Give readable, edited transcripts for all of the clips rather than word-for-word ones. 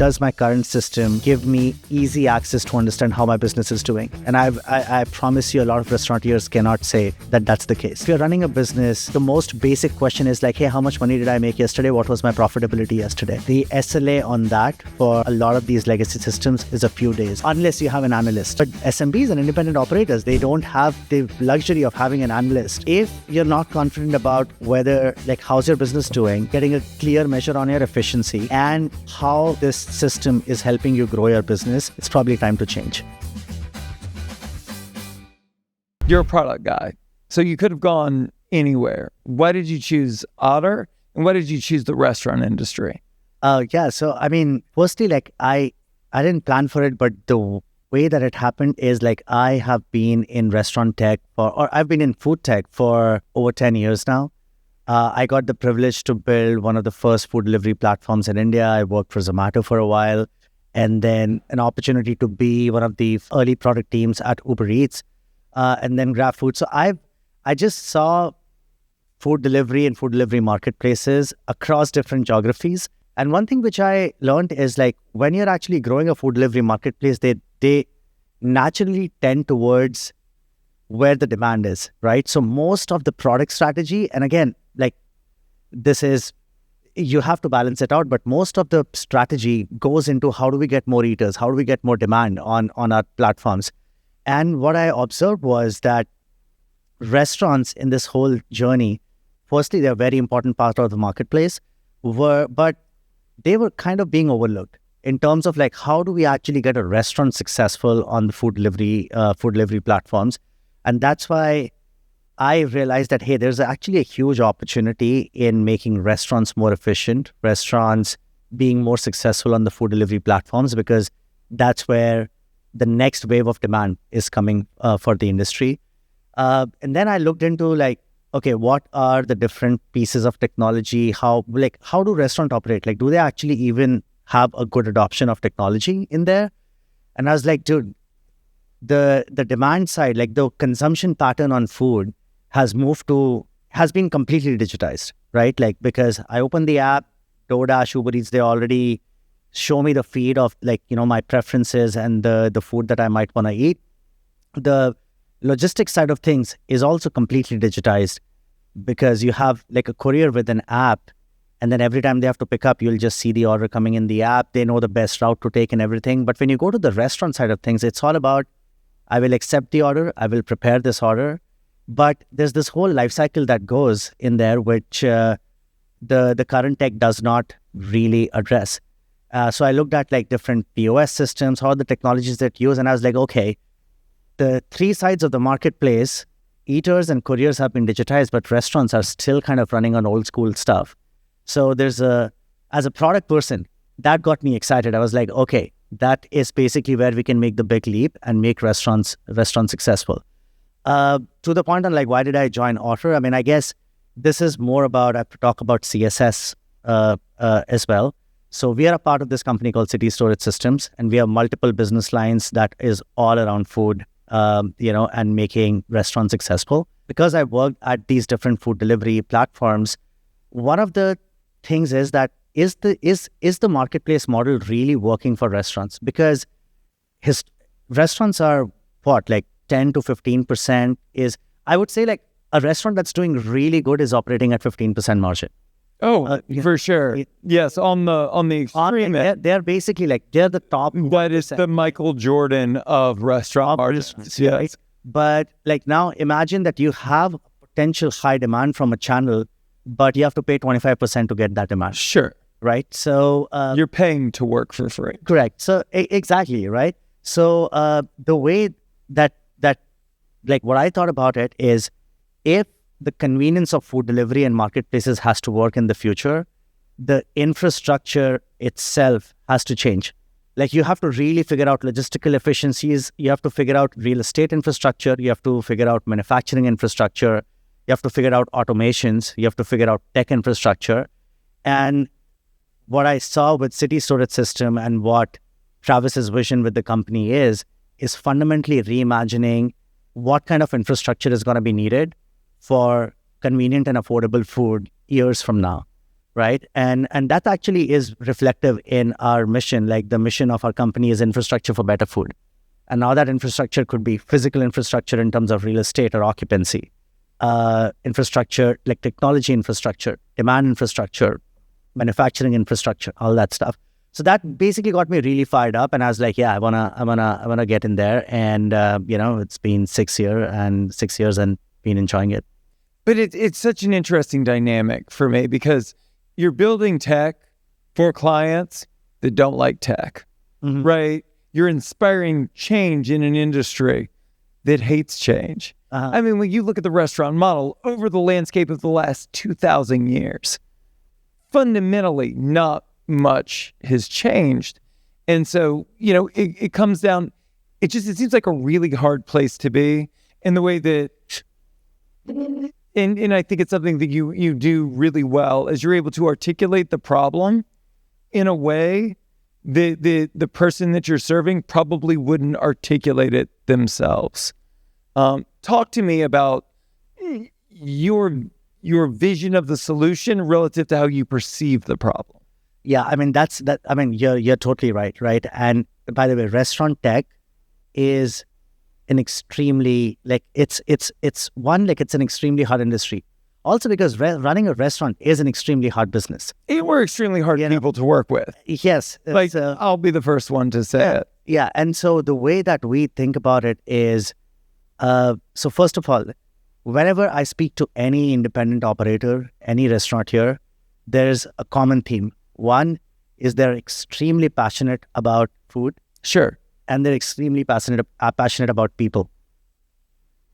does my current system give me easy access to understand how my business is doing? And I promise you a lot of restaurateurs cannot say that that's the case. If you're running a business, the most basic question is like, hey, how much money did I make yesterday? What was my profitability yesterday? The SLA on that for a lot of these legacy systems is a few days, unless you have an analyst. But SMBs and independent operators, they don't have the luxury of having an analyst. If you're not confident about whether, like, how's your business doing, getting a clear measure on your efficiency and how this system is helping you grow your business, it's probably time to change. You're a product guy, so you could have gone anywhere. Why did you choose Otter, and why did you choose the restaurant industry? So I mean, firstly, like I didn't plan for it, but the way that it happened is like I have been in restaurant tech I've been in food tech for over 10 years now. I got the privilege to build one of the first food delivery platforms in India. I worked for Zomato for a while, and then an opportunity to be one of the early product teams at Uber Eats, and then GrabFood. So I just saw food delivery and food delivery marketplaces across different geographies. And one thing which I learned is like when you're actually growing a food delivery marketplace, they naturally tend towards where the demand is, right? So most of the product strategy, and again, like this is, you have to balance it out, but most of the strategy goes into how do we get more eaters? How do we get more demand on our platforms? And what I observed was that restaurants in this whole journey, firstly, they're a very important part of the marketplace, but they were kind of being overlooked in terms of like, how do we actually get a restaurant successful on the food delivery platforms? And that's why I realized that, hey, there's actually a huge opportunity in making restaurants more efficient, restaurants being more successful on the food delivery platforms, because that's where the next wave of demand is coming for the industry. And then I looked into like, okay, what are the different pieces of technology? How do restaurants operate? Like, do they actually even have a good adoption of technology in there? And I was like, dude, the demand side, like the consumption pattern on food has been completely digitized, right? Like, because I open the app, DoorDash, Uber Eats, they already show me the feed of like, my preferences and the food that I might want to eat. The logistics side of things is also completely digitized because you have like a courier with an app, and then every time they have to pick up, you'll just see the order coming in the app. They know the best route to take and everything. But when you go to the restaurant side of things, it's all about, I will accept the order, I will prepare this order. But there's this whole life cycle that goes in there, which the current tech does not really address. So I looked at like different POS systems, how the technologies that use, and I was like, okay, the three sides of the marketplace, eaters and couriers have been digitized, but restaurants are still kind of running on old school stuff. So as a product person, that got me excited. I was like, okay, that is basically where we can make the big leap and make restaurants successful. To the point on like, why did I join Otter? I mean, I guess this is more about, I have to talk about CSS as well. So we are a part of this company called City Storage Systems, and we have multiple business lines that is all around food, and making restaurants successful. Because I worked at these different food delivery platforms, one of the things is that is the marketplace model really working for restaurants? Because restaurants are like 10 to 15% is, I would say like a restaurant that's doing really good is operating at 15% margin. Oh, for sure. Yes, on the extreme end. They're basically like, they're the top. That is the Michael Jordan of restaurant margins. Yes. Right? But like now imagine that you have potential high demand from a channel, but you have to pay 25% to get that demand. Sure. Right? So you're paying to work for free. Correct. So exactly, right? So the way that like what I thought about it is, if the convenience of food delivery and marketplaces has to work in the future, the infrastructure itself has to change. Like you have to really figure out logistical efficiencies. You have to figure out real estate infrastructure. You have to figure out manufacturing infrastructure. You have to figure out automations. You have to figure out tech infrastructure. And what I saw with City Storage System and what Travis's vision with the company is fundamentally reimagining what kind of infrastructure is going to be needed for convenient and affordable food years from now. right? And that actually is reflective in our mission. Like the mission of our company is infrastructure for better food. And now that infrastructure could be physical infrastructure in terms of real estate or occupancy, infrastructure, like technology infrastructure, demand infrastructure, manufacturing infrastructure, all that stuff. So that basically got me really fired up, and I was like, yeah, I wanna get in there. And it's been 6 years and been enjoying it. But it's such an interesting dynamic for me because you're building tech for clients that don't like tech, right? You're inspiring change in an industry that hates change. I mean, when you look at the restaurant model over the landscape of the last 2,000 years, fundamentally not much has changed. And so, it comes down, it seems like a really hard place to be in the way that, and I think it's something that you do really well, is you're able to articulate the problem in a way that the person that you're serving probably wouldn't articulate it themselves. Talk to me about your vision of the solution relative to how you perceive the problem. Yeah, I mean you're totally right. And by the way, restaurant tech is an extremely it's an extremely hard industry. Also because running a restaurant is an extremely hard business. We're extremely hard people to work with. Yes. I'll be the first one to say it. Yeah. And so the way that we think about it is, so first of all, whenever I speak to any independent operator, any restaurateur, there's a common theme. One is they're extremely passionate about food. Sure. And they're extremely passionate about people.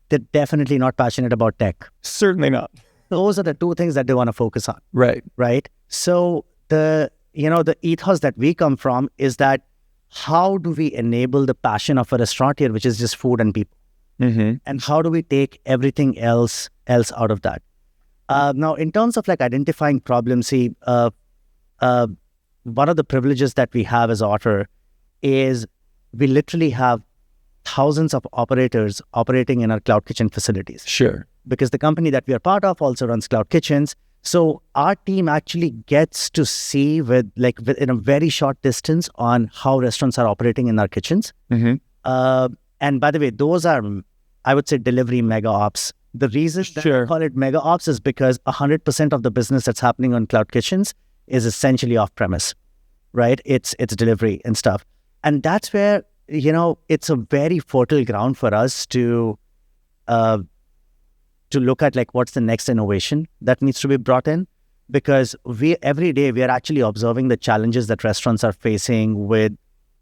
They're definitely not passionate about tech. Certainly not. Those are the two things that they want to focus on. Right. So the ethos that we come from is that how do we enable the passion of a restaurateur, which is just food and people? And how do we take everything else out of that? Now, in terms of identifying problems, see, one of the privileges that we have as Otter is we literally have thousands of operators operating in our cloud kitchen facilities. Sure. Because the company that we are part of also runs cloud kitchens. So our team actually gets to see within a very short distance on how restaurants are operating in our kitchens. And by the way, those are, I would say, delivery mega ops. The reason that I call it mega ops is because 100% of the business that's happening on cloud kitchens is essentially off premise, right? It's delivery and stuff. And that's where, it's a very fertile ground for us to look at what's the next innovation that needs to be brought in, because every day we are actually observing the challenges that restaurants are facing with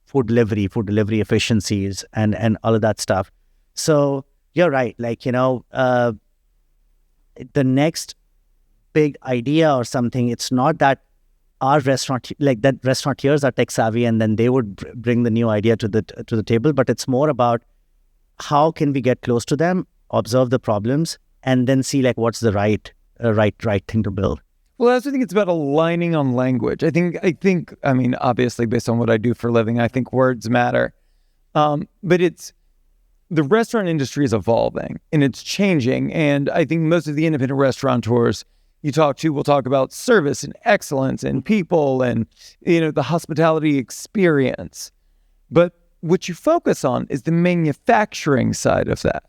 food delivery efficiencies and all of that stuff. So you're right. The next big idea or something, it's not that our restaurateurs are tech savvy and then they would bring the new idea to the table, but it's more about how can we get close to them, observe the problems, and then see what's the right thing to build. Well, I also think it's about aligning on language. I think, obviously based on what I do for a living, I think words matter. But the restaurant industry is evolving and it's changing. And I think most of the independent restaurateurs you talk to will talk about service and excellence and people and, the hospitality experience. But what you focus on is the manufacturing side of that,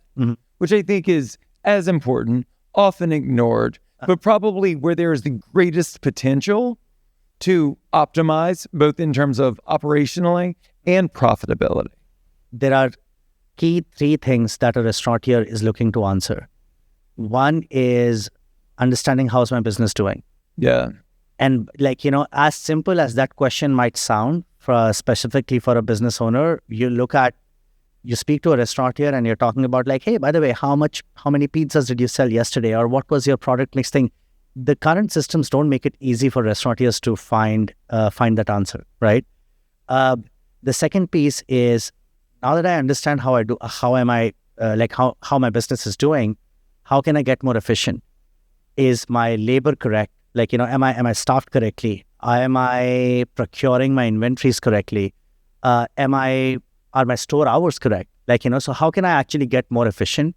which I think is as important, often ignored, but probably where there is the greatest potential to optimize, both in terms of operationally and profitability. There are key 3 things that a restaurateur is looking to answer. One is understanding how's my business doing. Yeah. And as simple as that question might sound, specifically for a business owner, you speak to a restaurateur and you're talking about hey, by the way, how many pizzas did you sell yesterday? Or what was your product mix thing? The current systems don't make it easy for restaurateurs to find that answer, right? The second piece is, now that I understand how my business is doing, how can I get more efficient? Is my labor correct? Am I staffed correctly? Am I procuring my inventories correctly? Are my store hours correct? So how can I actually get more efficient?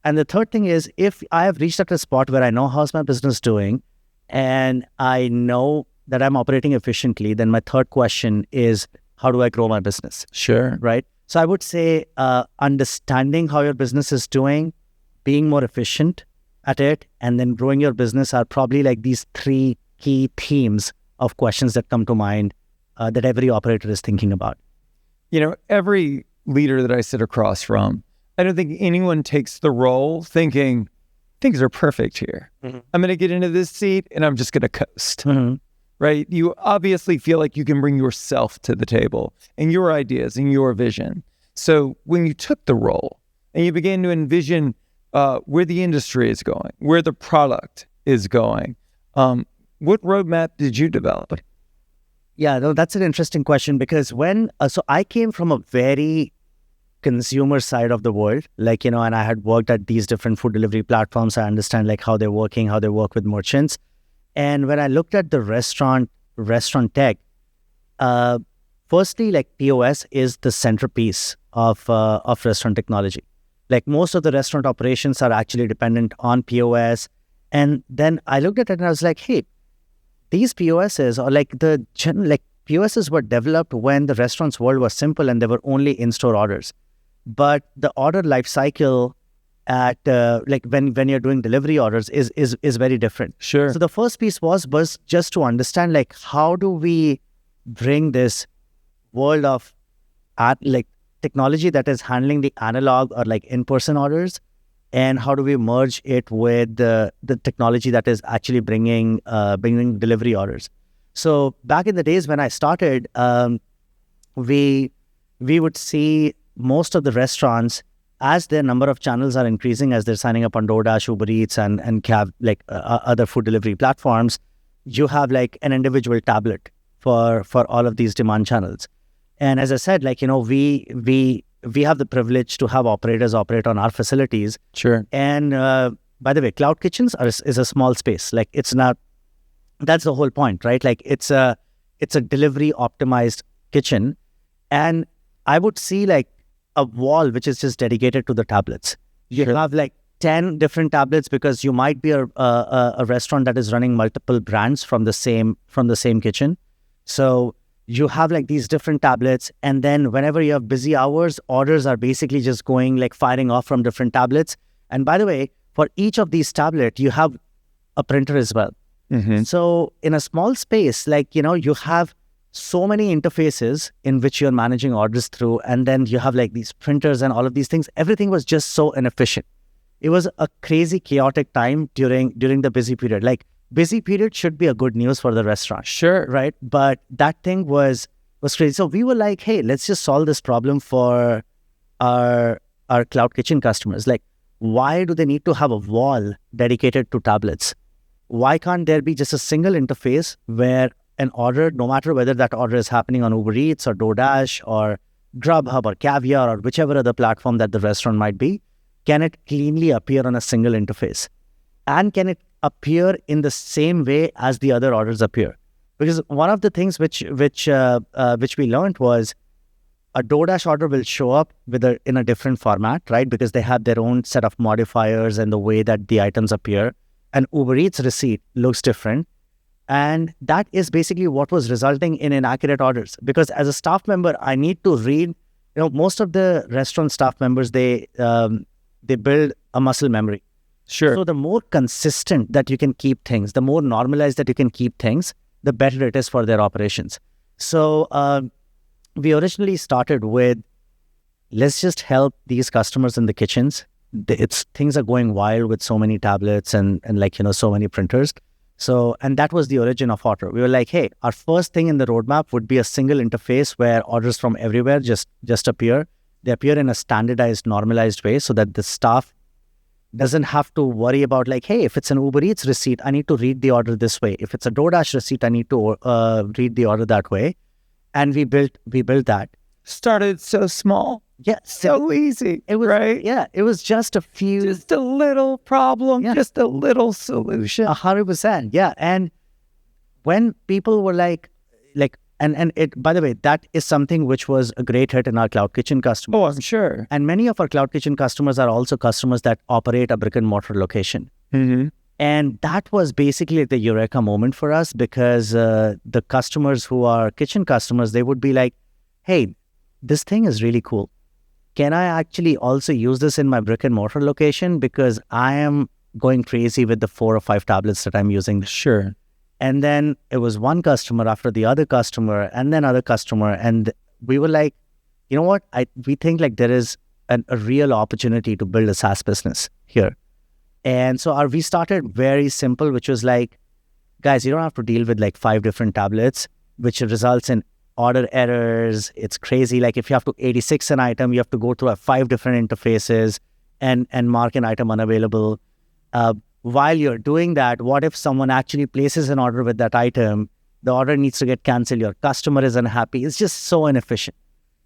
And the third thing is, if I have reached at a spot where I know how's my business doing, and I know that I'm operating efficiently, then my third question is, how do I grow my business? Sure. Right? So I would say understanding how your business is doing, being more efficient at it, and then growing your business are probably like these three key themes of questions that come to mind that every operator is thinking about. Every leader that I sit across from, I don't think anyone takes the role thinking things are perfect here. Mm-hmm. I'm going to get into this seat and I'm just going to coast. Mm-hmm. Right? You obviously feel like you can bring yourself to the table and your ideas and your vision. So when you took the role and you began to envision where the industry is going, where the product is going, what roadmap did you develop? Yeah, no, that's an interesting question because so I came from a very consumer side of the world, and I had worked at these different food delivery platforms. I understand like how they're working, how they work with merchants. And when I looked at the restaurant tech, firstly, like POS is the centerpiece of restaurant technology. Like most of the restaurant operations are actually dependent on POS. And then I looked at it and I was like, hey, these POSs or like POSs were developed when the restaurant's world was simple and there were only in-store orders. But the order life cycle at when you're doing delivery orders is very different. Sure. So the first piece was just to understand like how do we bring this world of technology that is handling the analog or like in-person orders, and how do we merge it with the technology that is actually bringing delivery orders. So back in the days when I started, we would see most of the restaurants, as their number of channels are increasing, as they're signing up on DoorDash, Uber Eats, and have other food delivery platforms, you have like an individual tablet for all of these demand channels. And as I said, we have the privilege to have operators operate on our facilities. Sure. And by the way, cloud kitchens is a small space. Like it's not. That's the whole point, right? Like it's a delivery optimized kitchen, and I would see like a wall which is just dedicated to the tablets. You have like 10 different tablets because you might be a restaurant that is running multiple brands from the same kitchen. So you have like these different tablets, and then whenever you have busy hours, orders are basically just going like firing off from different tablets. And by the way, for each of these tablets, you have a printer as well. Mm-hmm. So in a small space, you have so many interfaces in which you're managing orders through, and then you have like these printers and all of these things. Everything was just so inefficient. It was a crazy, chaotic time during the busy period. Like busy period should be a good news for the restaurant. Sure. Right? But that thing was crazy. So we were like, hey, let's just solve this problem for our cloud kitchen customers. Like, why do they need to have a wall dedicated to tablets? Why can't there be just a single interface where an order, no matter whether that order is happening on Uber Eats or DoorDash or Grubhub or Caviar or whichever other platform that the restaurant might be, can it cleanly appear on a single interface? And can it appear in the same way as the other orders appear? Because one of the things which we learned was a DoorDash order will show up in a different format, right? Because they have their own set of modifiers and the way that the items appear. An Uber Eats receipt looks different. And that is basically what was resulting in inaccurate orders. Because as a staff member, I need to read, most of the restaurant staff members, they build a muscle memory. Sure. So the more consistent that you can keep things, the more normalized that you can keep things, the better it is for their operations. So we originally started with, let's just help these customers in the kitchens. Things are going wild with so many tablets and so many printers. So, and that was the origin of Otter. We were like, hey, our first thing in the roadmap would be a single interface where orders from everywhere just appear. They appear in a standardized, normalized way so that the staff doesn't have to worry about like, hey, if it's an Uber Eats receipt, I need to read the order this way. If it's a DoorDash receipt, I need to read the order that way. And we built that. Started so small. Yeah. So easy. It was, right? Yeah. It was just a little problem, just a little solution. 100%. Yeah. And when people were like, and it, by the way, that is something which was a great hit in our cloud kitchen customers. Oh, I'm sure. And many of our cloud kitchen customers are also customers that operate a brick and mortar location. Mm-hmm. And that was basically the eureka moment for us, because the customers who are kitchen customers, they would be like, hey, this thing is really cool. Can I actually also use this in my brick and mortar location? Because I am going crazy with the 4 or 5 tablets that I'm using. Sure. And then it was one customer after the other customer, and then other customer. And we were like, you know what? We think like there is a real opportunity to build a SaaS business here. And so we started very simple, which was like, guys, you don't have to deal with like 5 different tablets, which results in order errors. It's crazy. Like if you have to 86 an item, you have to go through 5 different interfaces and mark an item unavailable. While you're doing that, what if someone actually places an order with that item? The order needs to get canceled. Your customer is unhappy. It's just so inefficient.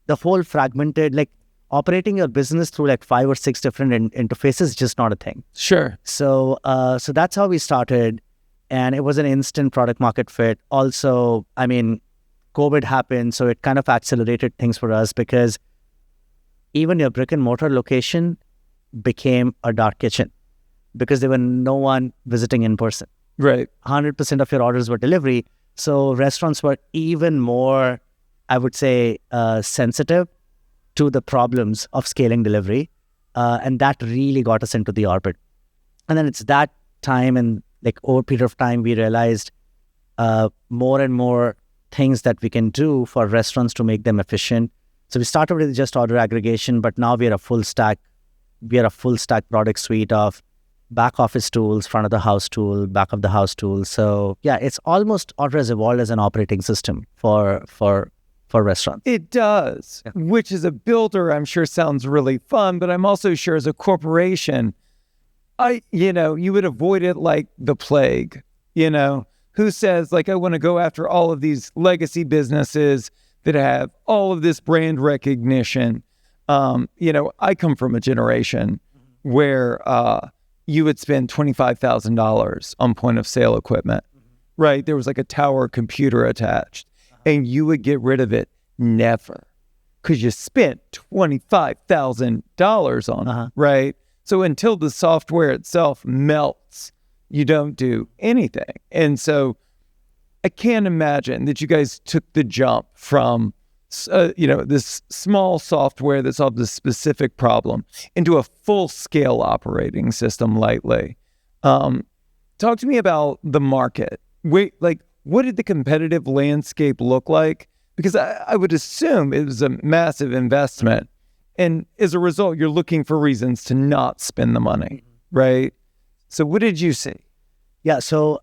The whole fragmented, like operating your business through like 5 or 6 different interfaces is just not a thing. Sure. So that's how we started. And it was an instant product market fit. Also, I mean, COVID happened, so it kind of accelerated things for us, because even your brick and mortar location became a dark kitchen, because there were no one visiting in person. Right. 100% of your orders were delivery. So restaurants were even more, I would say, sensitive to the problems of scaling delivery. And that really got us into the orbit. And then it's that time, and like over a period of time, we realized more and more things that we can do for restaurants to make them efficient. So we started with just order aggregation, but now we are a full stack. We are a full stack product suite of back office tools, front of the house tool, back of the house tool. So yeah, it's almost Otter has evolved as an operating system for restaurants. It does, Yeah. which as a builder, I'm sure sounds really fun, but I'm also sure as a corporation, you would avoid it like the plague. Who says like, I want to go after all of these legacy businesses that have all of this brand recognition? I come from a generation where you would spend $25,000 on point of sale equipment, right? There was like a tower computer attached, and you would get rid of it never, because you spent $25,000 on it, right? So until the software itself melts, you don't do anything. And so I can't imagine that you guys took the jump from this small software that solved a specific problem into a full-scale operating system lightly. Talk to me about the market. What did the competitive landscape look like? Because I would assume it was a massive investment. And as a result, you're looking for reasons to not spend the money, right? So what did you see? Yeah, so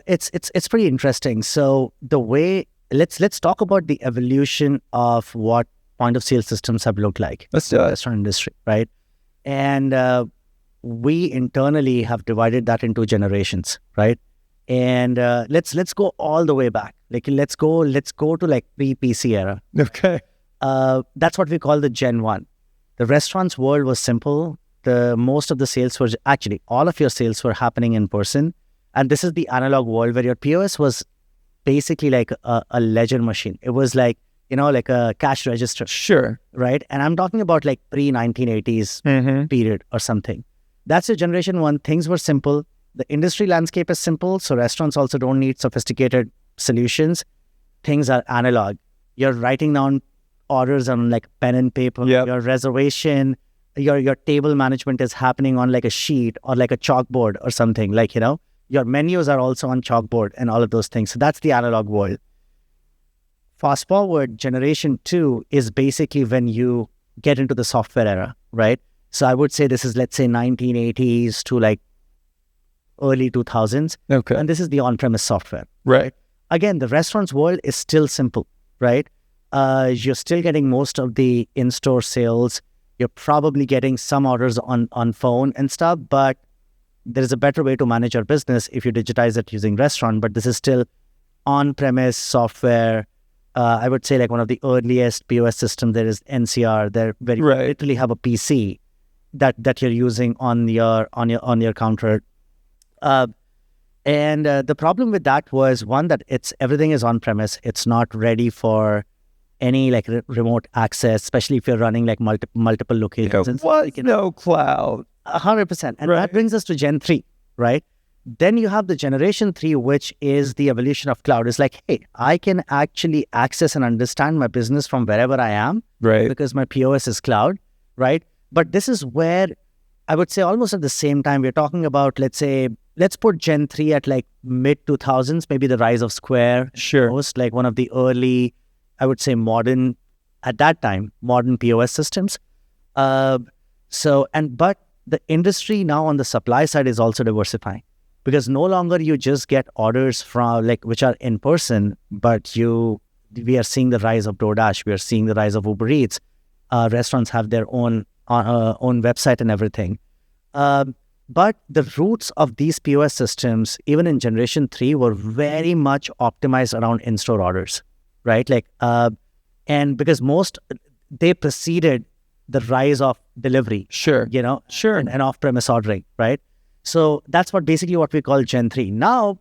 it's pretty interesting. So the way let's talk about the evolution of what point of sale systems have looked like Let's do in the it. restaurant industry, right? And we internally have divided that into generations, right? And let's go all the way back. Like let's go to like pre-PC era. Okay. That's what we call the Gen 1. The restaurant's world was simple. Most of the sales were actually all of your sales were happening in person. And this is the analog world where your POS was basically like a ledger machine. It was like, like a cash register. Sure. Right? And I'm talking about like pre-1980s period or something. That's your generation 1. Things were simple. The industry landscape is simple. So restaurants also don't need sophisticated solutions. Things are analog. You're writing down orders on like pen and paper. Yep. Your reservation, your table management is happening on like a sheet or like a chalkboard or something. Like, your menus are also on chalkboard and all of those things. So that's the analog world. Fast forward, generation 2 is basically when you get into the software era, right? So I would say this is, let's say, 1980s to like early 2000s. Okay. And this is the on-premise software. Right. Again, the restaurant's world is still simple, right? You're still getting most of the in-store sales. You're probably getting some orders on phone and stuff, but there is a better way to manage your business if you digitize it using restaurant. But this is still on-premise software. I would say like one of the earliest POS systems there is NCR. Where you literally have a PC that you're using on your counter. And the problem with that was, one, that everything is on-premise. It's not ready for any like remote access, especially if you're running like multiple locations. No cloud. 100%. And that brings us to Gen 3, right? Then you have the generation 3, which is the evolution of cloud. It's like, hey, I can actually access and understand my business from wherever I am, Right. because my POS is cloud, right? But this is where I would say almost at the same time, we're talking about, let's put Gen 3 at like mid 2000s, maybe the rise of Square. Sure. Most like one of the early, I would say at that time, modern POS systems. But the industry now on the supply side is also diversifying, because no longer you just get orders from which are in person, but we are seeing the rise of DoorDash, we are seeing the rise of Uber Eats. Restaurants have their own website and everything. But the roots of these POS systems, even in Generation 3, were very much optimized around in-store orders, right? And because they preceded the rise of delivery. Sure. Sure. And off-premise ordering, right? So that's what we call Gen 3. Now,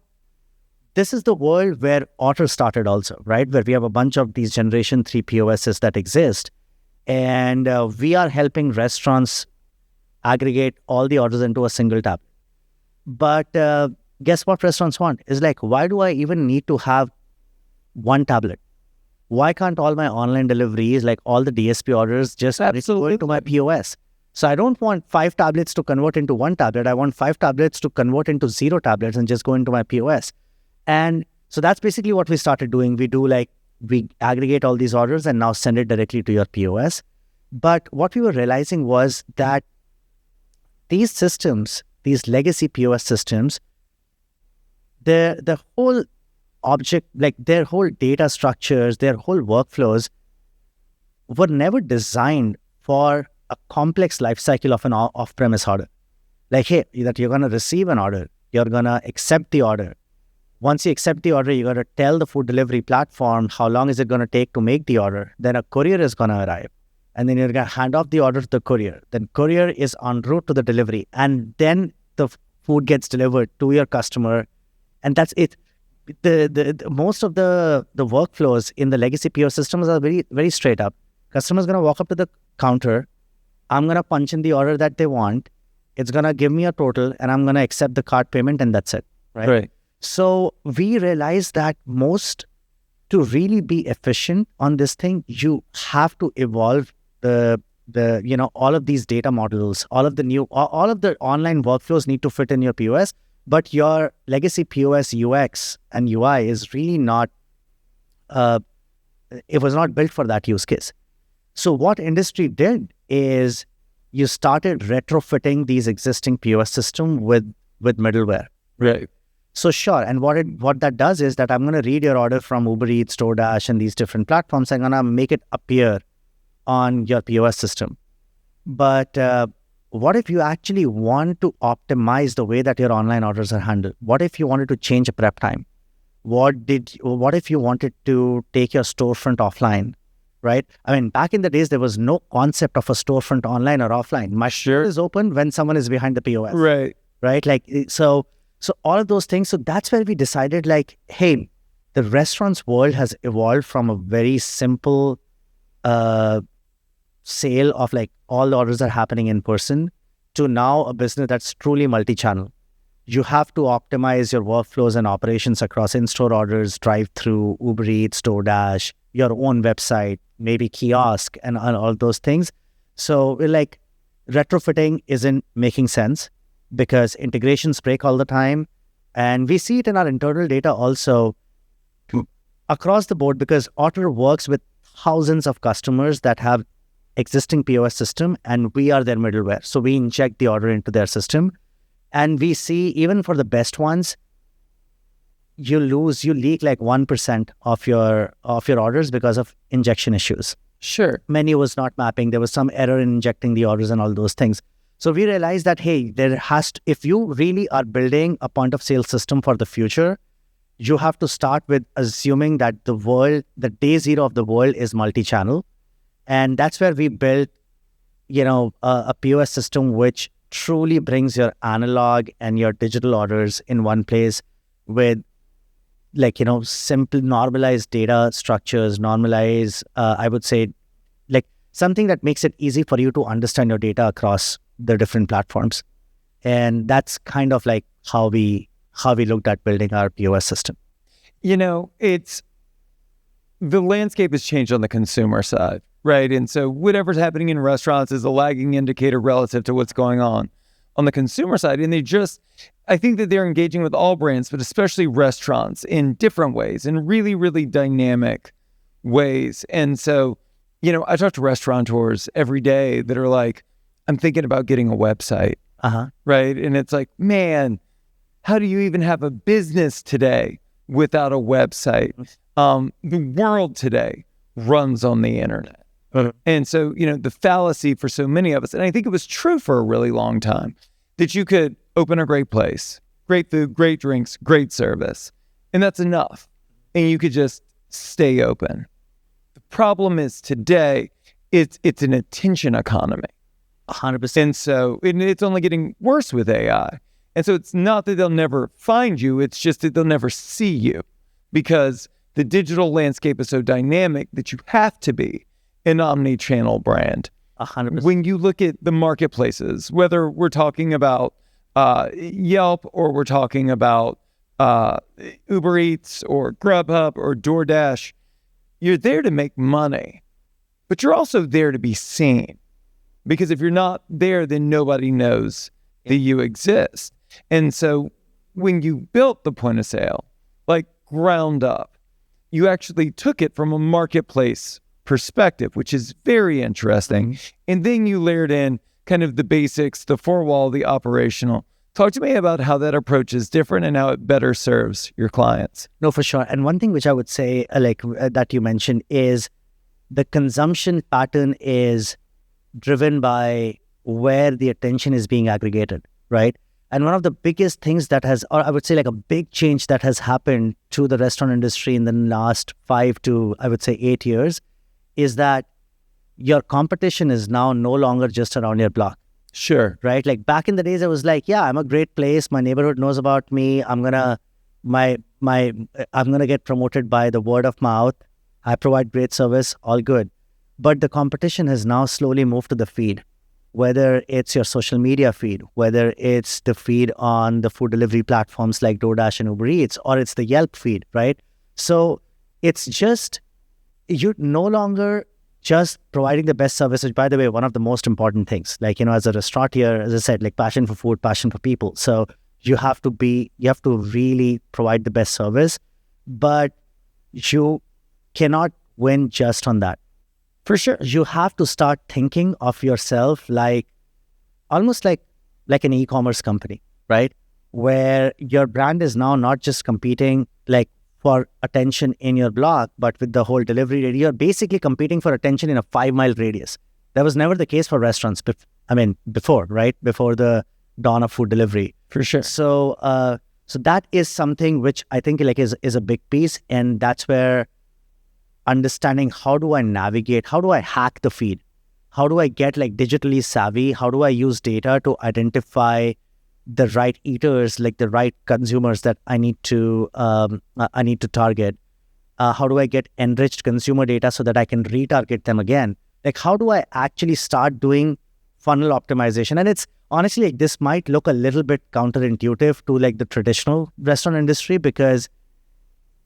this is the world where Otter started also, right? Where we have a bunch of these Generation 3 POSs that exist. And we are helping restaurants aggregate all the orders into a single tablet. But guess what restaurants want? Is like, why do I even need to have one tablet? Why can't all my online deliveries, like all the DSP orders, just go into my POS? So I don't want 5 tablets to convert into one tablet. I want 5 tablets to convert into 0 tablets and just go into my POS. And so that's basically what we started doing. We aggregate all these orders and now send it directly to your POS. But what we were realizing was that these systems, these legacy POS systems, the whole object, like their whole data structures, their whole workflows were never designed for a complex life cycle of an off-premise order. Like, hey, that you're going to receive an order, you're going to accept the order. Once you accept the order, you got to tell the food delivery platform how long is it going to take to make the order. Then a courier is going to arrive. And then you're going to hand off the order to the courier. Then courier is en route to the delivery. And then the food gets delivered to your customer. And that's it. The most of the workflows in the legacy POS systems are very, very straight up. Customer's going to walk up to the counter. I'm going to punch in the order that they want. It's going to give me a total, and I'm going to accept the card payment, and that's it. Right. So we realized that to really be efficient on this thing, you have to evolve all of these data models, all of the online workflows need to fit in your POS, but your legacy POS UX and UI is really not, it was not built for that use case. So what industry did is you started retrofitting these existing POS system with middleware. Right. So sure, and what that does is that I'm going to read your order from Uber Eats, DoorDash, and these different platforms. I'm going to make it appear on your POS system. But what if you actually want to optimize the way that your online orders are handled? What if you wanted to change a prep time? What if you wanted to take your storefront offline? Right? I mean, back in the days, there was no concept of a storefront online or offline. My store is open when someone is behind the POS. Right? So all of those things. So that's where we decided, like, hey, the restaurant's world has evolved from a very simple sale of like all the orders are happening in person to now a business that's truly multi-channel. You have to optimize your workflows and operations across in-store orders, drive-thru, Uber Eats, DoorDash, your own website, maybe kiosk, and all those things. So we're like, retrofitting isn't making sense because integrations break all the time. And we see it in our internal data also across the board, because Otter works with thousands of customers that have existing POS system, and we are their middleware. So we inject the order into their system. And we see, even for the best ones, you leak like 1% of your orders because of injection issues. Sure. Menu was not mapping. There was some error in injecting the orders and all those things. So we realized that, hey, if you really are building a point of sale system for the future, you have to start with assuming that the day zero of the world is multi-channel. And that's where we built, a POS system which truly brings your analog and your digital orders in one place with simple normalized data structures, I would say, like something that makes it easy for you to understand your data across the different platforms. And that's kind of like how we how we looked at building our POS system? It's the landscape has changed on the consumer side, right? And so whatever's happening in restaurants is a lagging indicator relative to what's going on the consumer side. And I think that they're engaging with all brands, but especially restaurants in different ways, in really, really dynamic ways. And so, I talk to restaurateurs every day that are like, I'm thinking about getting a website, right? And it's like, man, how do you even have a business today without a website? The world today runs on the internet. And so, the fallacy for so many of us, and I think it was true for a really long time, that you could open a great place, great food, great drinks, great service, and that's enough. And you could just stay open. The problem is today, it's an attention economy. 100%. And so it's only getting worse with AI. And so it's not that they'll never find you, it's just that they'll never see you, because the digital landscape is so dynamic that you have to be an omni-channel brand. 100%. When you look at the marketplaces, whether we're talking about Yelp or we're talking about Uber Eats or Grubhub or DoorDash, you're there to make money, but you're also there to be seen. Because if you're not there, then nobody knows that you exist. And so when you built the point of sale, like ground up, you actually took it from a marketplace perspective, which is very interesting. And then you layered in kind of the basics, the four-wall, the operational. Talk to me about how that approach is different and how it better serves your clients. No, for sure. And one thing which I would say, that you mentioned, is the consumption pattern is driven by where the attention is being aggregated, right? And one of the biggest things that has, or I would say like a big change that has happened to the restaurant industry in the last 5 to, I would say, 8 years, is that your competition is now no longer just around your block. Sure. Right? Like back in the days, I was like, yeah, I'm a great place. My neighborhood knows about me. I'm gonna get promoted by the word of mouth. I provide great service, all good. But the competition has now slowly moved to the feed, whether it's your social media feed, whether it's the feed on the food delivery platforms like DoorDash and Uber Eats, or it's the Yelp feed, right? So it's just, you're no longer just providing the best service, which, by the way, one of the most important things, like, as a restaurateur, as I said, like passion for food, passion for people. So you have to really provide the best service, but you cannot win just on that. For sure, you have to start thinking of yourself like almost like an e-commerce company, right? Where your brand is now not just competing like for attention in your blog, but with the whole delivery radius, you're basically competing for attention in a 5-mile radius. That was never the case for restaurants. Before, right? Before the dawn of food delivery. For sure. So that is something which I think like is a big piece, and that's where understanding how do I navigate, how do I hack the feed, how do I get like digitally savvy, how do I use data to identify the right eaters, like the right consumers that I need to target. How do I get enriched consumer data so that I can retarget them again? Like, how do I actually start doing funnel optimization? And it's honestly like this might look a little bit counterintuitive to like the traditional restaurant industry, because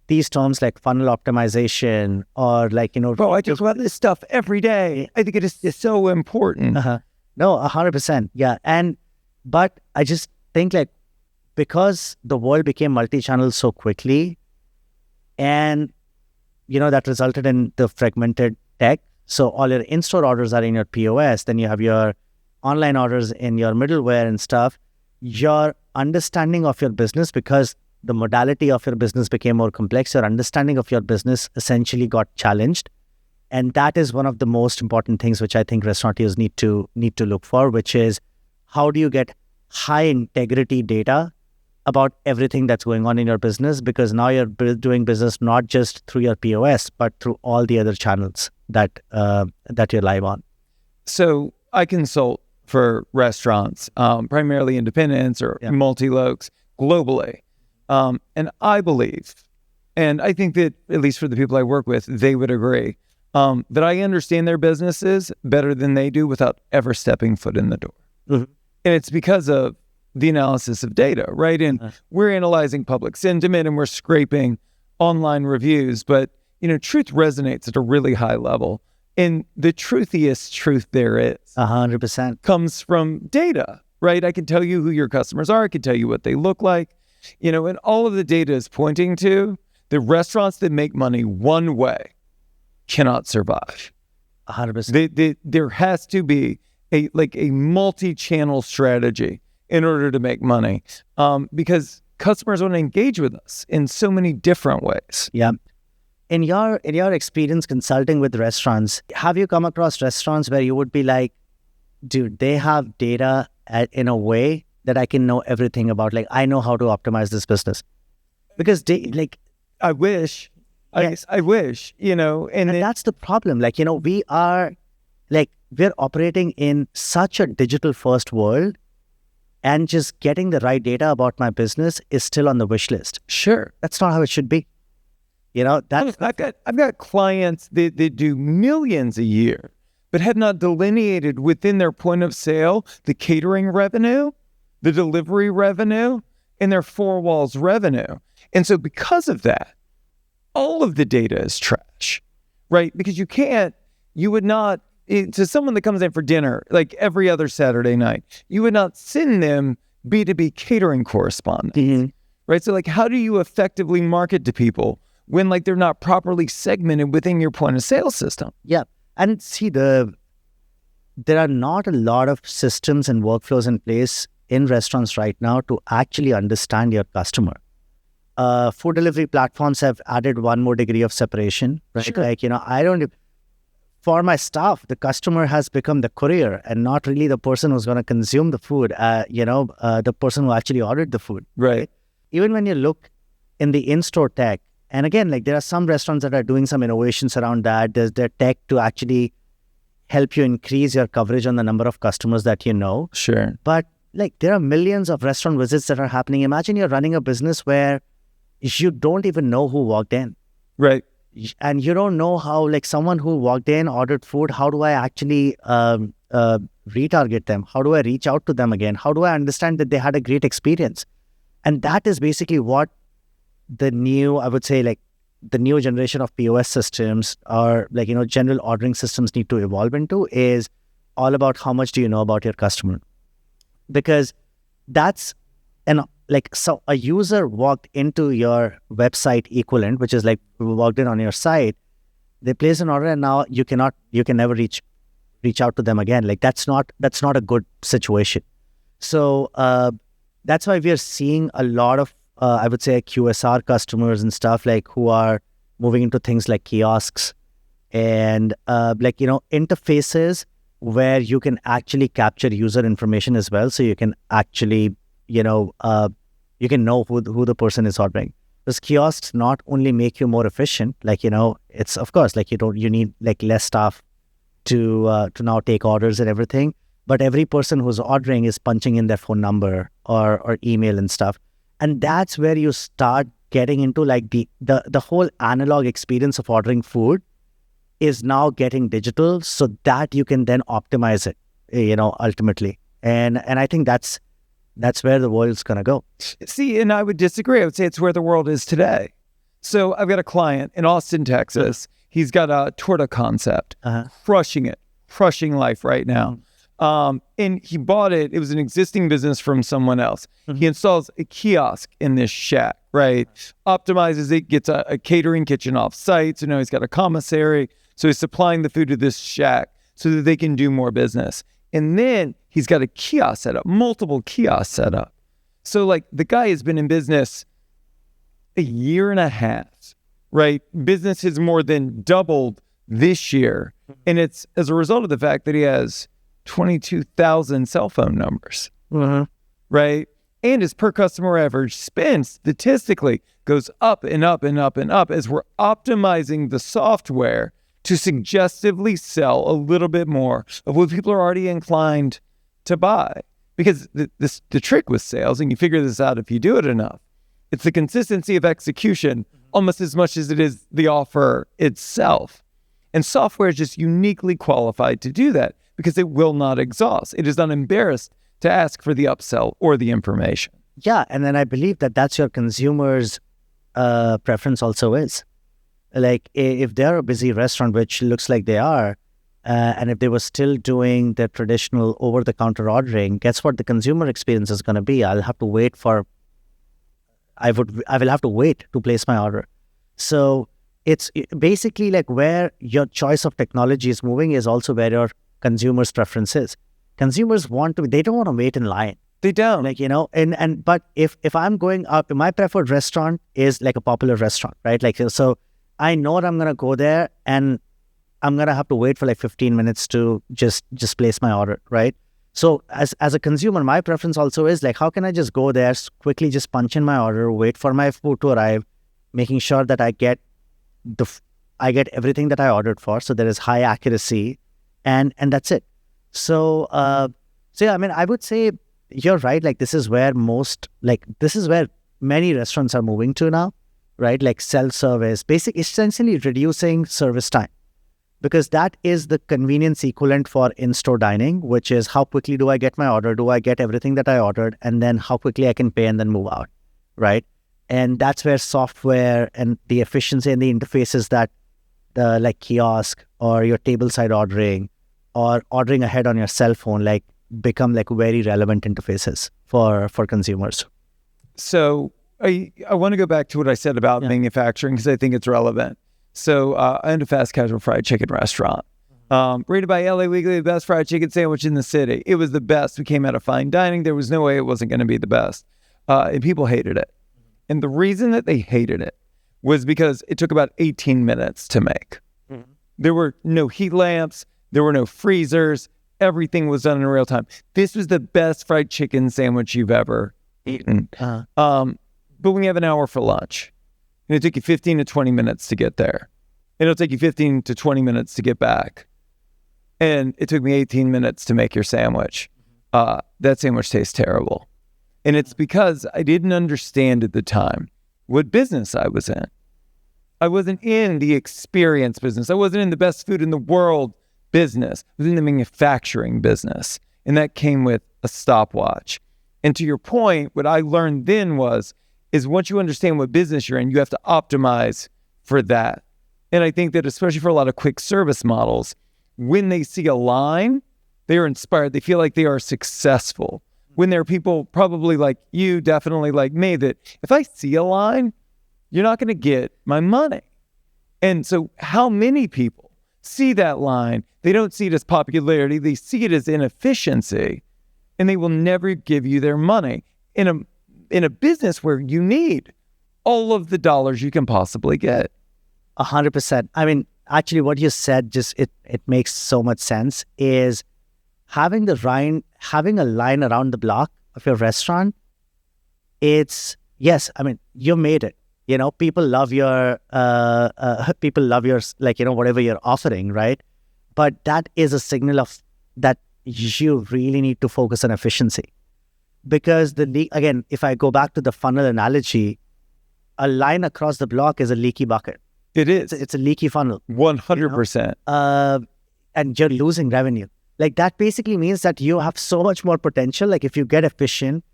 these terms like funnel optimization or like, Bro, I talk about this stuff every day. I think it is so important. No, 100%. Yeah. But I just think like, because the world became multi-channel so quickly, and, that resulted in the fragmented tech. So all your in-store orders are in your POS, then you have your online orders in your middleware and stuff. Your understanding of your business, because the modality of your business became more complex, your understanding of your business essentially got challenged. And that is one of the most important things which I think restaurateurs need to look for, which is how do you get high integrity data about everything that's going on in your business, because now you're doing business not just through your POS, but through all the other channels that you're live on. So I consult for restaurants, primarily independents or multi-lokes globally. And I believe, and I think that at least for the people I work with, they would agree, that I understand their businesses better than they do without ever stepping foot in the door. Mm-hmm. And it's because of the analysis of data, right? And we're analyzing public sentiment and we're scraping online reviews, but truth resonates at a really high level. And the truthiest truth there is 100% comes from data, right? I can tell you who your customers are. I can tell you what they look like, and all of the data is pointing to the restaurants that make money one way cannot survive. 100%. There has to be a multi-channel strategy in order to make money, because customers want to engage with us in so many different ways. Yeah. In your experience consulting with restaurants, have you come across restaurants where you would be like, dude, they have data in a way that I can know everything about. Like, I know how to optimize this business. Because I wish. Yes. I wish, and that's the problem. We're operating in such a digital first world, and just getting the right data about my business is still on the wish list. Sure. That's not how it should be. I've got clients that do millions a year, but have not delineated within their point of sale the catering revenue, the delivery revenue, and their four walls revenue. And so because of that, all of the data is trash, right? Because you would not, to someone that comes in for dinner, like every other Saturday night, you would not send them B2B catering correspondence, right? So how do you effectively market to people when they're not properly segmented within your point of sale system? Yeah. And see, there are not a lot of systems and workflows in place in restaurants right now to actually understand your customer. Food delivery platforms have added one more degree of separation. Right? Sure. For my staff, the customer has become the courier and not really the person who's going to consume the food, the person who actually ordered the food. Right. Even when you look in the in-store tech, and again, there are some restaurants that are doing some innovations around that. There's their tech to actually help you increase your coverage on the number of customers that you know. Sure. But there are millions of restaurant visits that are happening. Imagine you're running a business where you don't even know who walked in. Right. And you don't know how, someone who walked in, ordered food, how do I actually retarget them? How do I reach out to them again? How do I understand that they had a great experience? And that is basically what the new generation of POS systems or general ordering systems need to evolve into, is all about how much do you know about your customer. Because that's so a user walked into your website equivalent, which is walked in on your site, they place an order, and now you can never reach out to them again. That's not a good situation. So that's why we are seeing a lot of I would say QSR customers and stuff who are moving into things like kiosks and interfaces where you can actually capture user information as well, so you can actually you can know who the person is ordering. Because kiosks not only make you more efficient, it's of course you need less staff to now take orders and everything, but every person who's ordering is punching in their phone number or email and stuff. And that's where you start getting into the whole analog experience of ordering food is now getting digital, so that you can then optimize it, ultimately. And I think that's where the world's going to go. See, and I would disagree. I would say it's where the world is today. So I've got a client in Austin, Texas. He's got a torta concept, crushing life right now. And he bought it. It was an existing business from someone else. He installs a kiosk in this shack, right? Optimizes it, gets a catering kitchen off site. So now he's got a commissary. So he's supplying the food to this shack so that they can do more business. And then he's got a kiosk set up, multiple kiosks set up. So the guy has been in business a year and a half, right? Business has more than doubled this year. And it's as a result of the fact that he has 22,000 cell phone numbers, right? And his per customer average spend statistically goes up and up and up and up as we're optimizing the software to suggestively sell a little bit more of what people are already inclined to buy. Because the trick with sales, and you figure this out if you do it enough, it's the consistency of execution almost as much as it is the offer itself. And software is just uniquely qualified to do that because it will not exhaust. It is not embarrassed to ask for the upsell or the information. Yeah, and then I believe that that's your consumer's preference also is. Like if they're a busy restaurant, which looks like they are, and if they were still doing their traditional over-the-counter ordering, guess what the consumer experience is going to be? I will have to wait to place my order. So it's basically like where your choice of technology is moving is also where your consumer's preference is. Consumers they don't want to wait in line. They don't. Like, but if I'm going up, my preferred restaurant is like a popular restaurant, right? Like, so I know that I'm going to go there and I'm going to have to wait for like 15 minutes to just place my order, right? So as a consumer, my preference also is like, how can I just go there, quickly just punch in my order, wait for my food to arrive, making sure that I get everything that I ordered for. So there is high accuracy and that's it. So yeah, I mean, I would say you're right. Like this is where many restaurants are moving to now, right? Like self-service, essentially reducing service time, because that is the convenience equivalent for in-store dining, which is how quickly do I get my order? Do I get everything that I ordered? And then how quickly I can pay and then move out, right? And that's where software and the efficiency and the interfaces that like kiosk or your tableside ordering or ordering ahead on your cell phone, like become like very relevant interfaces for consumers. So I want to go back to what I said about manufacturing because I think it's relevant. So I owned a fast casual fried chicken restaurant. Rated by LA Weekly, the best fried chicken sandwich in the city. It was the best. We came out of fine dining. There was no way it wasn't going to be the best. And people hated it. And the reason that they hated it was because it took about 18 minutes to make. Mm-hmm. There were no heat lamps. There were no freezers. Everything was done in real time. This was the best fried chicken sandwich you've ever eaten. But we have an hour for lunch. And it took you 15 to 20 minutes to get there. And it'll take you 15 to 20 minutes to get back. And it took me 18 minutes to make your sandwich. That sandwich tastes terrible. And it's because I didn't understand at the time what business I was in. I wasn't in the experience business. I wasn't in the best food in the world business. I was in the manufacturing business. And that came with a stopwatch. And to your point, what I learned then is once you understand what business you're in, you have to optimize for that. And I think that especially for a lot of quick service models, when they see a line, they are inspired. They feel like they are successful. When there are people probably like you, definitely like me, that if I see a line, you're not going to get my money. And so how many people see that line? They don't see it as popularity. They see it as inefficiency, and they will never give you their money in a business where you need all of the dollars you can possibly get. 100%. I mean, actually what you said, it makes so much sense, is having a line around the block of your restaurant. I mean, you made it. People love your, like, whatever you're offering, right? But that is a signal of that you really need to focus on efficiency. Because again, if I go back to the funnel analogy, a line across the block is a leaky bucket. It is. It's a leaky funnel. 100%. And you're losing revenue. Like that basically means that you have so much more potential. Like if you get efficient,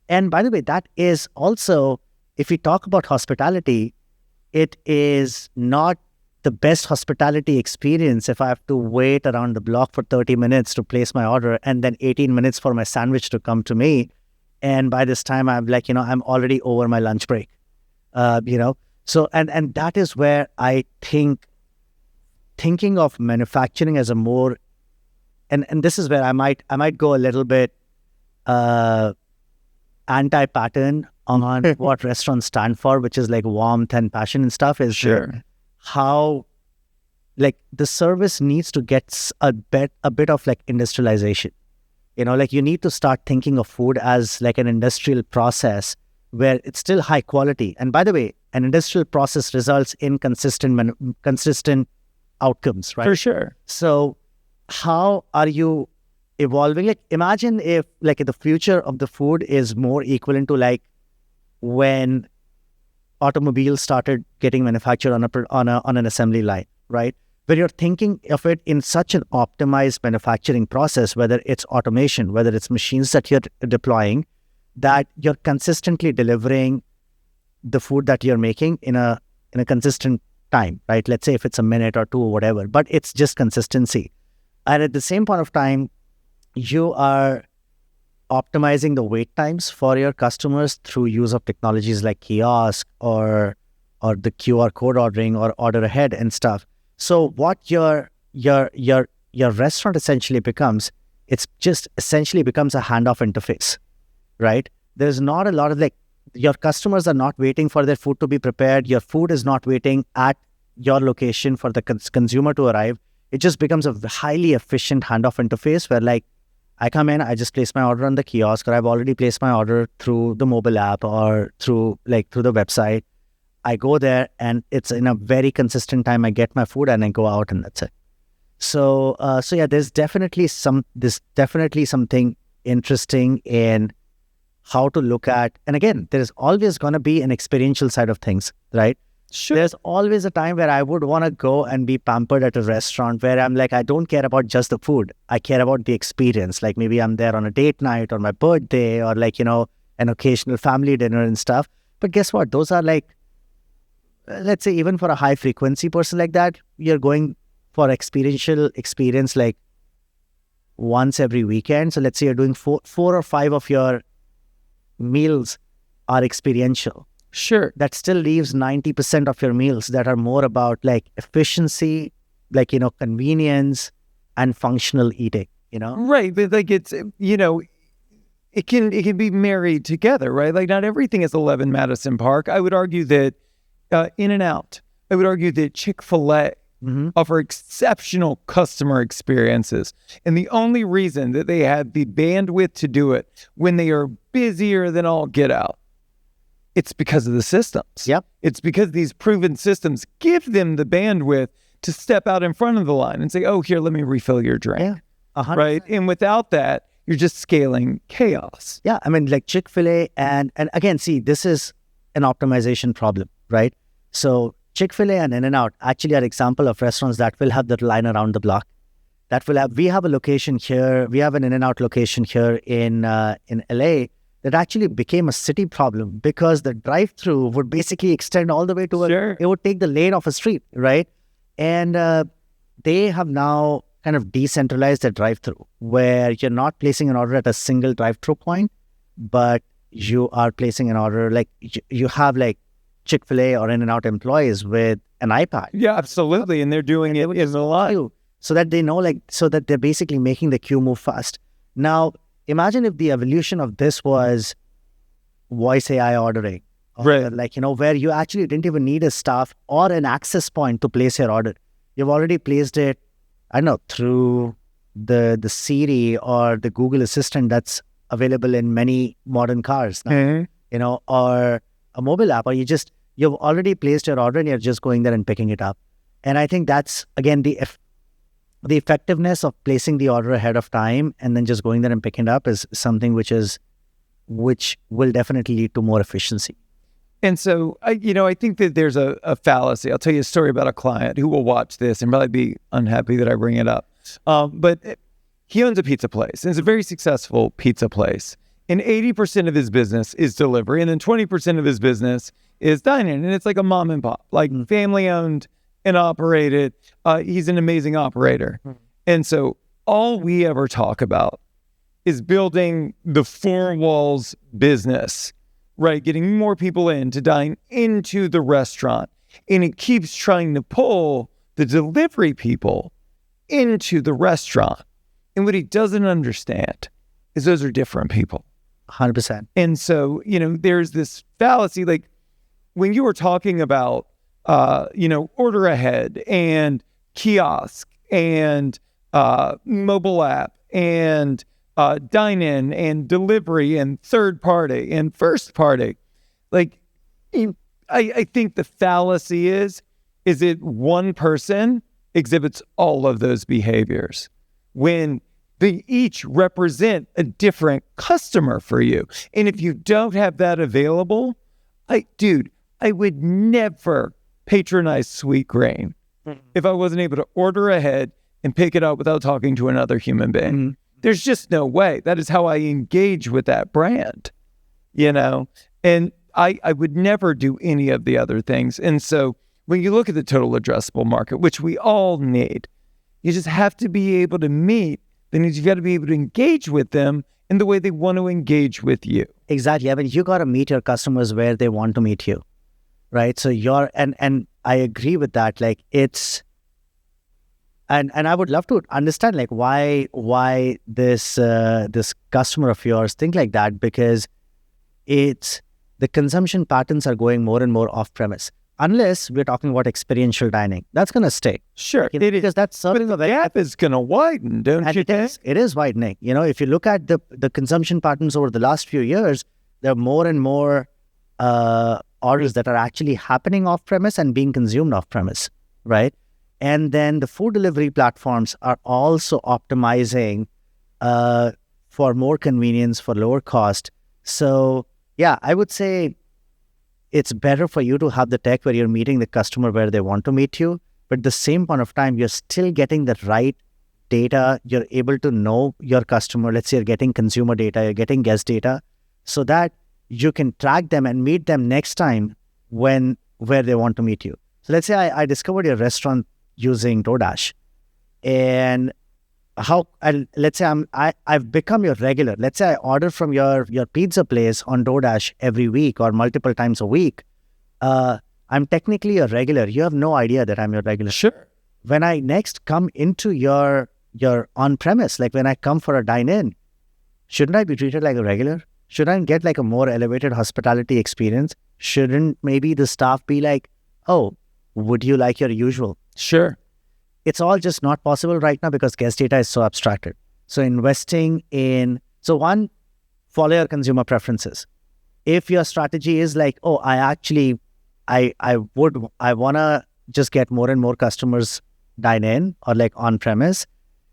and by the way, that is also, if we talk about hospitality, it is not the best hospitality experience if I have to wait around the block for 30 minutes to place my order and then 18 minutes for my sandwich to come to me. And by this time I'm like, I'm already over my lunch break, So, and that is where I thinking of manufacturing as a more, and this is where I might go a little bit anti-pattern on what restaurants stand for, which is like warmth and passion and stuff, is sure how like the service needs to get a bit of like industrialization. Like you need to start thinking of food as like an industrial process where it's still high quality. And by the way, an industrial process results in consistent outcomes, right? For sure. So how are you evolving? Like imagine if like the future of the food is more equivalent to like when automobiles started getting manufactured on an assembly line, right? where you're thinking of it in such an optimized manufacturing process, whether it's automation, whether it's machines that you're deploying, that you're consistently delivering the food that you're making in a consistent time, right? Let's say if it's a minute or two or whatever, but it's just consistency. And at the same point of time, you are optimizing the wait times for your customers through use of technologies like kiosk or the QR code ordering or order ahead and stuff. So what your restaurant essentially becomes, it's just essentially becomes a handoff interface, right? There's not a lot of your customers are not waiting for their food to be prepared. Your food is not waiting at your location for the consumer to arrive. It just becomes a highly efficient handoff interface where I come in, I just place my order on the kiosk, or I've already placed my order through the mobile app or through the website. I go there and it's in a very consistent time. I get my food and I go out and that's it. So yeah, there's definitely something interesting in how to look at, and again, there's always going to be an experiential side of things, right? Sure. There's always a time where I would want to go and be pampered at a restaurant where I'm I don't care about just the food. I care about the experience. Maybe I'm there on a date night or my birthday or an occasional family dinner and stuff. But guess what? Those are let's say even for a high frequency person like that, you're going for experiential experience once every weekend. So let's say you're doing four or five of your meals are experiential. Sure. That still leaves 90% of your meals that are more about efficiency, convenience and functional eating, Right. But it's, it can be married together, right? Not everything is 11 Madison Park. I would argue that In-N-Out, I would argue that Chick-fil-A offer exceptional customer experiences. And the only reason that they have the bandwidth to do it when they are busier than all get out, it's because of the systems. Yep. It's because these proven systems give them the bandwidth to step out in front of the line and say, oh, here, let me refill your drink. Yeah. 100%. Right? And without that, you're just scaling chaos. Yeah. I mean, Chick-fil-A and again, see, this is an optimization problem, right? So Chick-fil-A and In-N-Out actually are example of restaurants that will have the line around the block. We have a location here. We have an In-N-Out location here in LA that actually became a city problem because the drive-thru would basically extend all the way to it would take the lane of a street, right? And they have now kind of decentralized the drive-thru where you're not placing an order at a single drive-thru point, but you are placing an order you have Chick-fil-A or In-N-Out employees with an iPad. Yeah, absolutely. And they're doing it in a lot. So that they know, so that they're basically making the queue move fast. Now, imagine if the evolution of this was voice AI ordering. Right. Where you actually didn't even need a staff or an access point to place your order. You've already placed it, I don't know, through the Siri or the Google Assistant that's available in many modern cars now, or a mobile app, or you've already placed your order and you're just going there and picking it up. And I think that's, again, the effectiveness of placing the order ahead of time and then just going there and picking it up is something which will definitely lead to more efficiency. And so, I think that there's a fallacy. I'll tell you a story about a client who will watch this and probably be unhappy that I bring it up. But he owns a pizza place, and it's a very successful pizza place. And 80% of his business is delivery, and then 20% of his business is dining. And it's like a mom and pop, family owned and operated. He's an amazing operator. And so all we ever talk about is building the four walls business, right? Getting more people in to dine into the restaurant. And it keeps trying to pull the delivery people into the restaurant. And what he doesn't understand is those are different people. 100%. And so, there's this fallacy, when you were talking about, order ahead and kiosk and mobile app and dine-in and delivery and third party and first party, I think the fallacy is that one person exhibits all of those behaviors when they each represent a different customer for you. And if you don't have that available, I would never patronize Sweetgreen if I wasn't able to order ahead and pick it up without talking to another human being. Mm-hmm. There's just no way. That is how I engage with that brand, And I would never do any of the other things. And so when you look at the total addressable market, which we all need, you just have to be able to meet. That means you got to be able to engage with them in the way they want to engage with you. Exactly. I mean, you got to meet your customers where they want to meet you, right? So and I agree with that. Like it's, and I would love to understand like why this customer of yours think like that, because it's the consumption patterns are going more and more off premise. Unless we're talking about experiential dining, that's going to stay. Sure, it is, because that's but the gap is going to widen, don't you think? It is widening. If you look at the consumption patterns over the last few years, there are more and more orders that are actually happening off premise and being consumed off premise, right? And then the food delivery platforms are also optimizing for more convenience, for lower cost. So yeah, I would say it's better for you to have the tech where you're meeting the customer where they want to meet you, but at the same point of time, you're still getting the right data. You're able to know your customer. Let's say you're getting consumer data, you're getting guest data, so that you can track them and meet them next time where they want to meet you. So let's say I discovered your restaurant using DoorDash, and let's say I've become your regular. Let's say I order from your pizza place on DoorDash every week or multiple times a week. I'm technically a regular. You have no idea that I'm your regular. Sure. When I next come into your on-premise, like when I come for a dine-in, shouldn't I be treated like a regular? Shouldn't I get like a more elevated hospitality experience? Shouldn't maybe the staff be like, oh, would you like your usual? Sure. It's all just not possible right now because guest data is so abstracted. So one, follow your consumer preferences. If your strategy is like, oh, I want to just get more and more customers dine in or like on premise,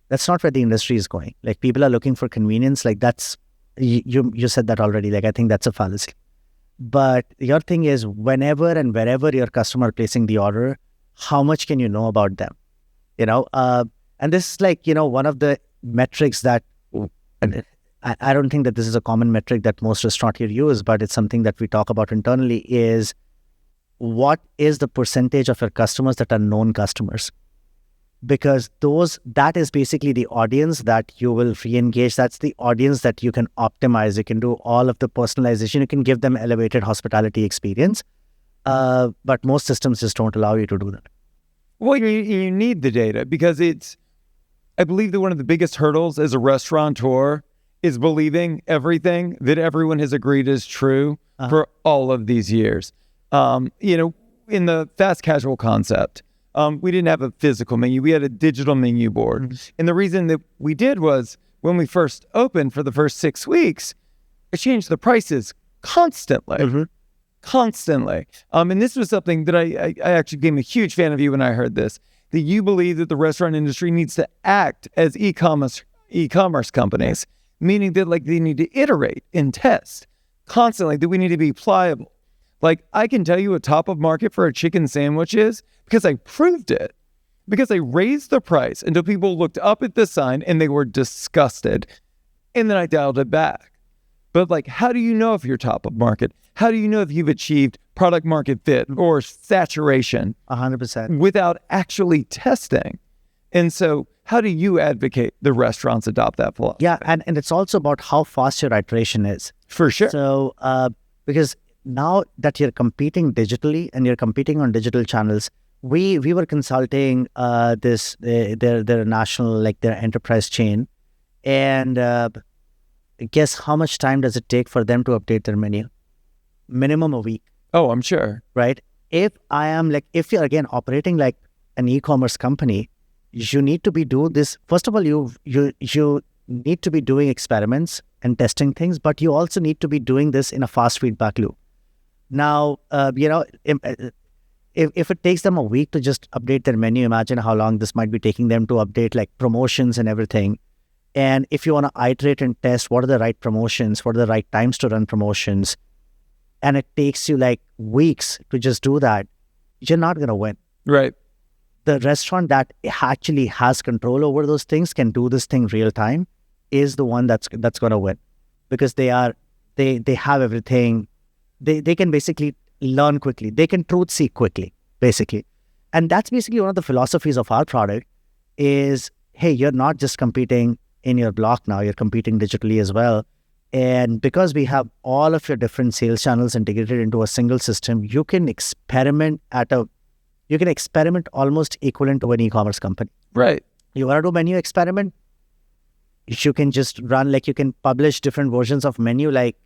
that's not where the industry is going. Like people are looking for convenience. Like that's, you said that already. Like I think that's a fallacy. But your thing is whenever and wherever your customer placing the order, how much can you know about them? And this is like, one of the metrics that, I don't think that this is a common metric that most restaurants here use, but it's something that we talk about internally is what is the percentage of your customers that are known customers? Because that is basically the audience that you will re-engage. That's the audience that you can optimize. You can do all of the personalization. You can give them elevated hospitality experience. But most systems just don't allow you to do that. Well, you need the data because I believe that one of the biggest hurdles as a restaurateur is believing everything that everyone has agreed is true for all of these years. In the fast casual concept, we didn't have a physical menu. We had a digital menu board. Mm-hmm. And the reason that we did was when we first opened for the first 6 weeks, I changed the prices constantly. Mm-hmm. Constantly. And this was something that I actually became a huge fan of you when I heard this, that you believe that the restaurant industry needs to act as e-commerce companies, meaning that like they need to iterate and test constantly, that we need to be pliable. Like I can tell you a top of market for a chicken sandwich is because I proved it, because I raised the price until people looked up at the sign and they were disgusted. And then I dialed it back. But like, how do you know if you're top of market? How do you know if you've achieved product market fit or saturation? 100%. Without actually testing. And so how do you advocate the restaurants adopt that philosophy? Yeah, and it's also about how fast your iteration is. For sure. So, because now that you're competing digitally and you're competing on digital channels, we were consulting their national, like their enterprise chain, and guess how much time does it take for them to update their menu? Minimum a week. Oh, I'm sure. Right? If you're again operating like an e-commerce company, you need to be doing this. First of all, you need to be doing experiments and testing things, but you also need to be doing this in a fast feedback loop. Now, if it takes them a week to just update their menu, imagine how long this might be taking them to update like promotions and everything. And if you want to iterate and test what are the right promotions, what are the right times to run promotions, and it takes you like weeks to just do that, you're not going to win. Right. the restaurant that actually has control over those things, can do this thing real time, is the one that's going to win, because they have everything. They can basically learn quickly. They can truth seek quickly, basically. And that's basically one of the philosophies of our product is, hey, you're not just competing in your block now, you're competing digitally as well. And because we have all of your different sales channels integrated into a single system, you can experiment almost equivalent to an e-commerce company. Right. You want to do menu experiment, you can just run, like you can publish different versions of menu like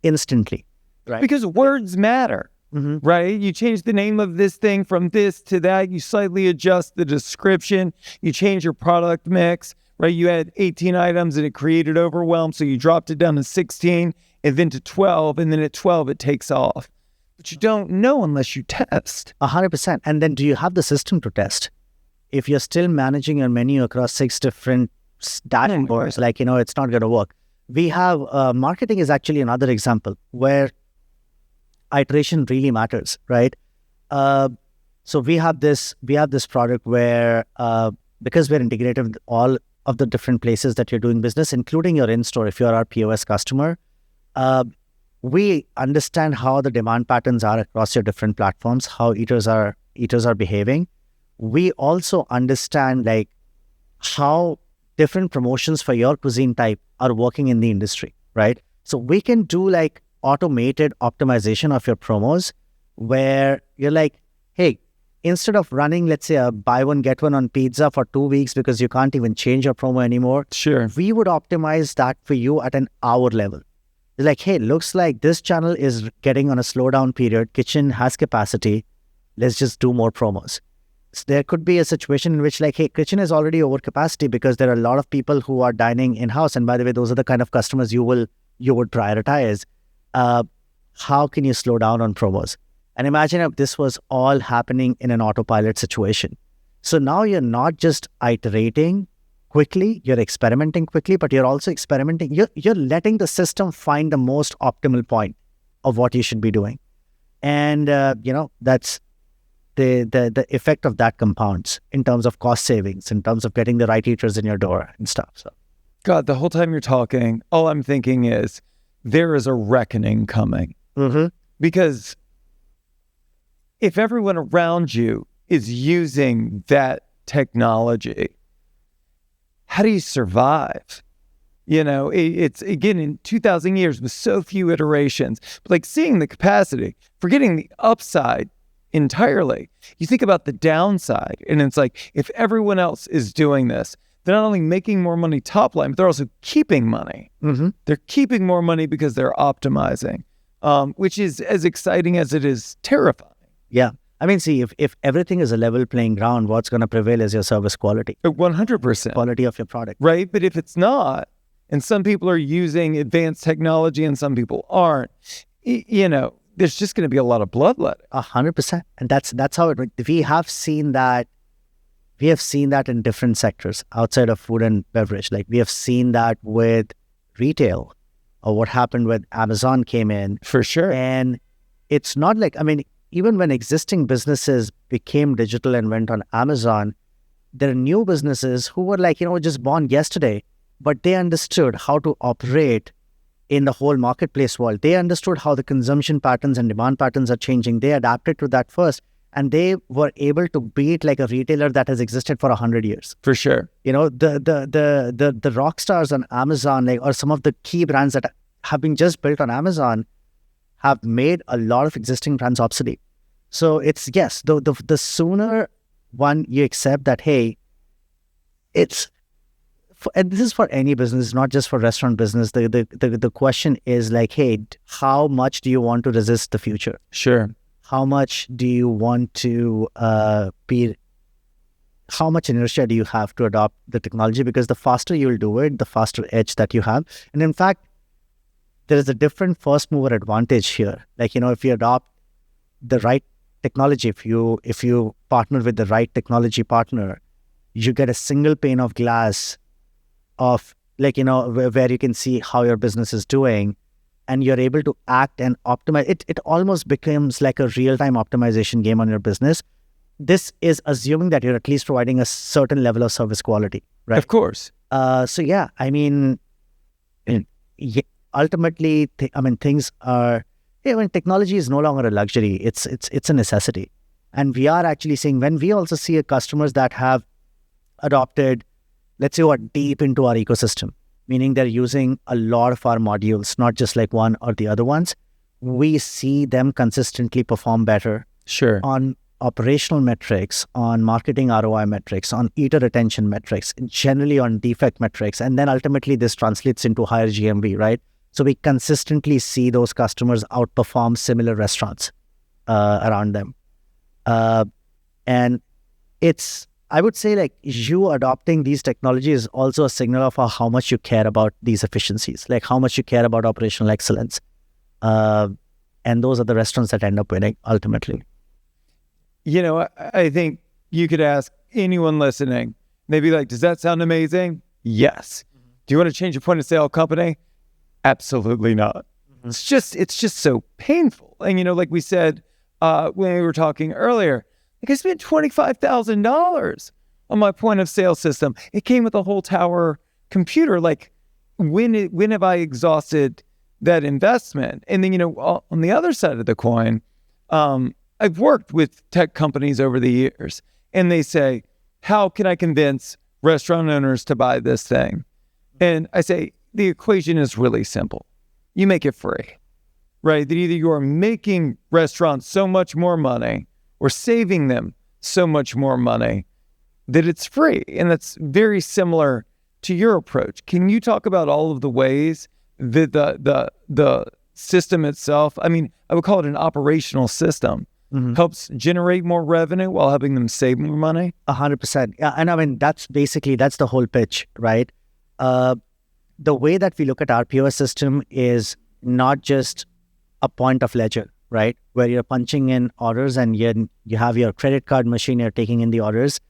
instantly. Right. Because words matter, right? You change the name of this thing from this to that. You slightly adjust the description. You change your product mix, right? You had 18 items and it created overwhelm. So you dropped it down to 16 and then to 12. And then at 12, it takes off. But you don't know unless you test. 100%. And then do you have the system to test? If you're still managing your menu across 6 different dashboards, like, it's not going to work. We have marketing is actually another example where iteration really matters, right? So we have this product where because we're integrated with all of the different places that you're doing business, including your in-store, if you're our POS customer, we understand how the demand patterns are across your different platforms, how eaters are behaving. We also understand like how different promotions for your cuisine type are working in the industry, right? So we can do like automated optimization of your promos where you're like, hey, instead of running, let's say, a buy one, get one on pizza for 2 weeks because you can't even change your promo anymore. Sure. We would optimize that for you at an hour level. It's like, hey, looks like this channel is getting on a slowdown period. Kitchen has capacity. Let's just do more promos. So there could be a situation in which like, hey, kitchen is already over capacity because there are a lot of people who are dining in-house. And by the way, those are the kind of customers you would prioritize. How can you slow down on promos? And imagine if this was all happening in an autopilot situation. So now you're not just iterating quickly, you're experimenting quickly, but you're also experimenting. You're letting the system find the most optimal point of what you should be doing. And, that's the effect of that compounds in terms of cost savings, in terms of getting the right eaters in your door and stuff. So, God, the whole time you're talking, all I'm thinking is there is a reckoning coming. Because if everyone around you is using that technology, how do you survive? It's again in 2,000 years with so few iterations, but like seeing the capacity, forgetting the upside entirely. You think about the downside, and it's like if everyone else is doing this, they're not only making more money top line, but they're also keeping money. They're keeping more money because they're optimizing, which is as exciting as it is terrifying. Yeah. I mean, see, if everything is a level playing ground, what's going to prevail is your service quality. 100%. Quality of your product. Right? But if it's not, and some people are using advanced technology and some people aren't, there's just going to be a lot of bloodletting. 100%. And that's how we have seen that. We have seen that in different sectors outside of food and beverage. Like we have seen that with retail, or what happened when Amazon came in. For sure. And it's not like, even when existing businesses became digital and went on Amazon, there are new businesses who were like, just born yesterday, but they understood how to operate in the whole marketplace world. They understood how the consumption patterns and demand patterns are changing. They adapted to that first, and they were able to beat like a retailer that has existed for 100 years. For sure. The rock stars on Amazon, or some of the key brands that have been just built on Amazon, have made a lot of existing brands obsolete. So it's, yes, the sooner one you accept that, hey, and this is for any business, not just for restaurant business. The question is like, hey, how much do you want to resist the future? Sure. How much do you want to how much inertia do you have to adopt the technology? Because the faster you'll do it, the faster edge that you have. And in fact, there is a different first mover advantage here. Like, if you adopt the right technology, if you partner with the right technology partner, you get a single pane of glass of where you can see how your business is doing, and you're able to act and optimize. It almost becomes like a real-time optimization game on your business. this is assuming that you're at least providing a certain level of service quality, right? Of course. So yeah, I mean, ultimately, things are. When technology is no longer a luxury, it's a necessity, and we are actually seeing when we also see customers that have adopted, let's say, what deep into our ecosystem, meaning they're using a lot of our modules, not just like one or the other ones. We see them consistently perform better. Sure. On operational metrics, on marketing ROI metrics, on eater retention metrics, generally on defect metrics. And then ultimately this translates into higher GMV, right? So we consistently see those customers outperform similar restaurants around them. And I would say like you adopting these technologies is also a signal of how much you care about these efficiencies, like how much you care about operational excellence. And those are the restaurants that end up winning ultimately. I think you could ask anyone listening, they'd be like, does that sound amazing? Yes. Do you want to change your point of sale company? Absolutely not. It's just so painful. And, like we said, when we were talking earlier, like I spent $25,000 on my point of sale system. It came with a whole tower computer. Like when have I exhausted that investment? And then, on the other side of the coin, I've worked with tech companies over the years, and they say, how can I convince restaurant owners to buy this thing? And I say, the equation is really simple. You make it free, right? That either you are making restaurants so much more money or saving them so much more money that it's free. And that's very similar to your approach. Can you talk about all of the ways that the system itself, I would call it an operational system, helps generate more revenue while helping them save more money? 100%. Yeah, and that's the whole pitch, right? The way that we look at our POS system is not just a point of ledger, right? Where you're punching in orders and you have your credit card machine, you're taking in the orders.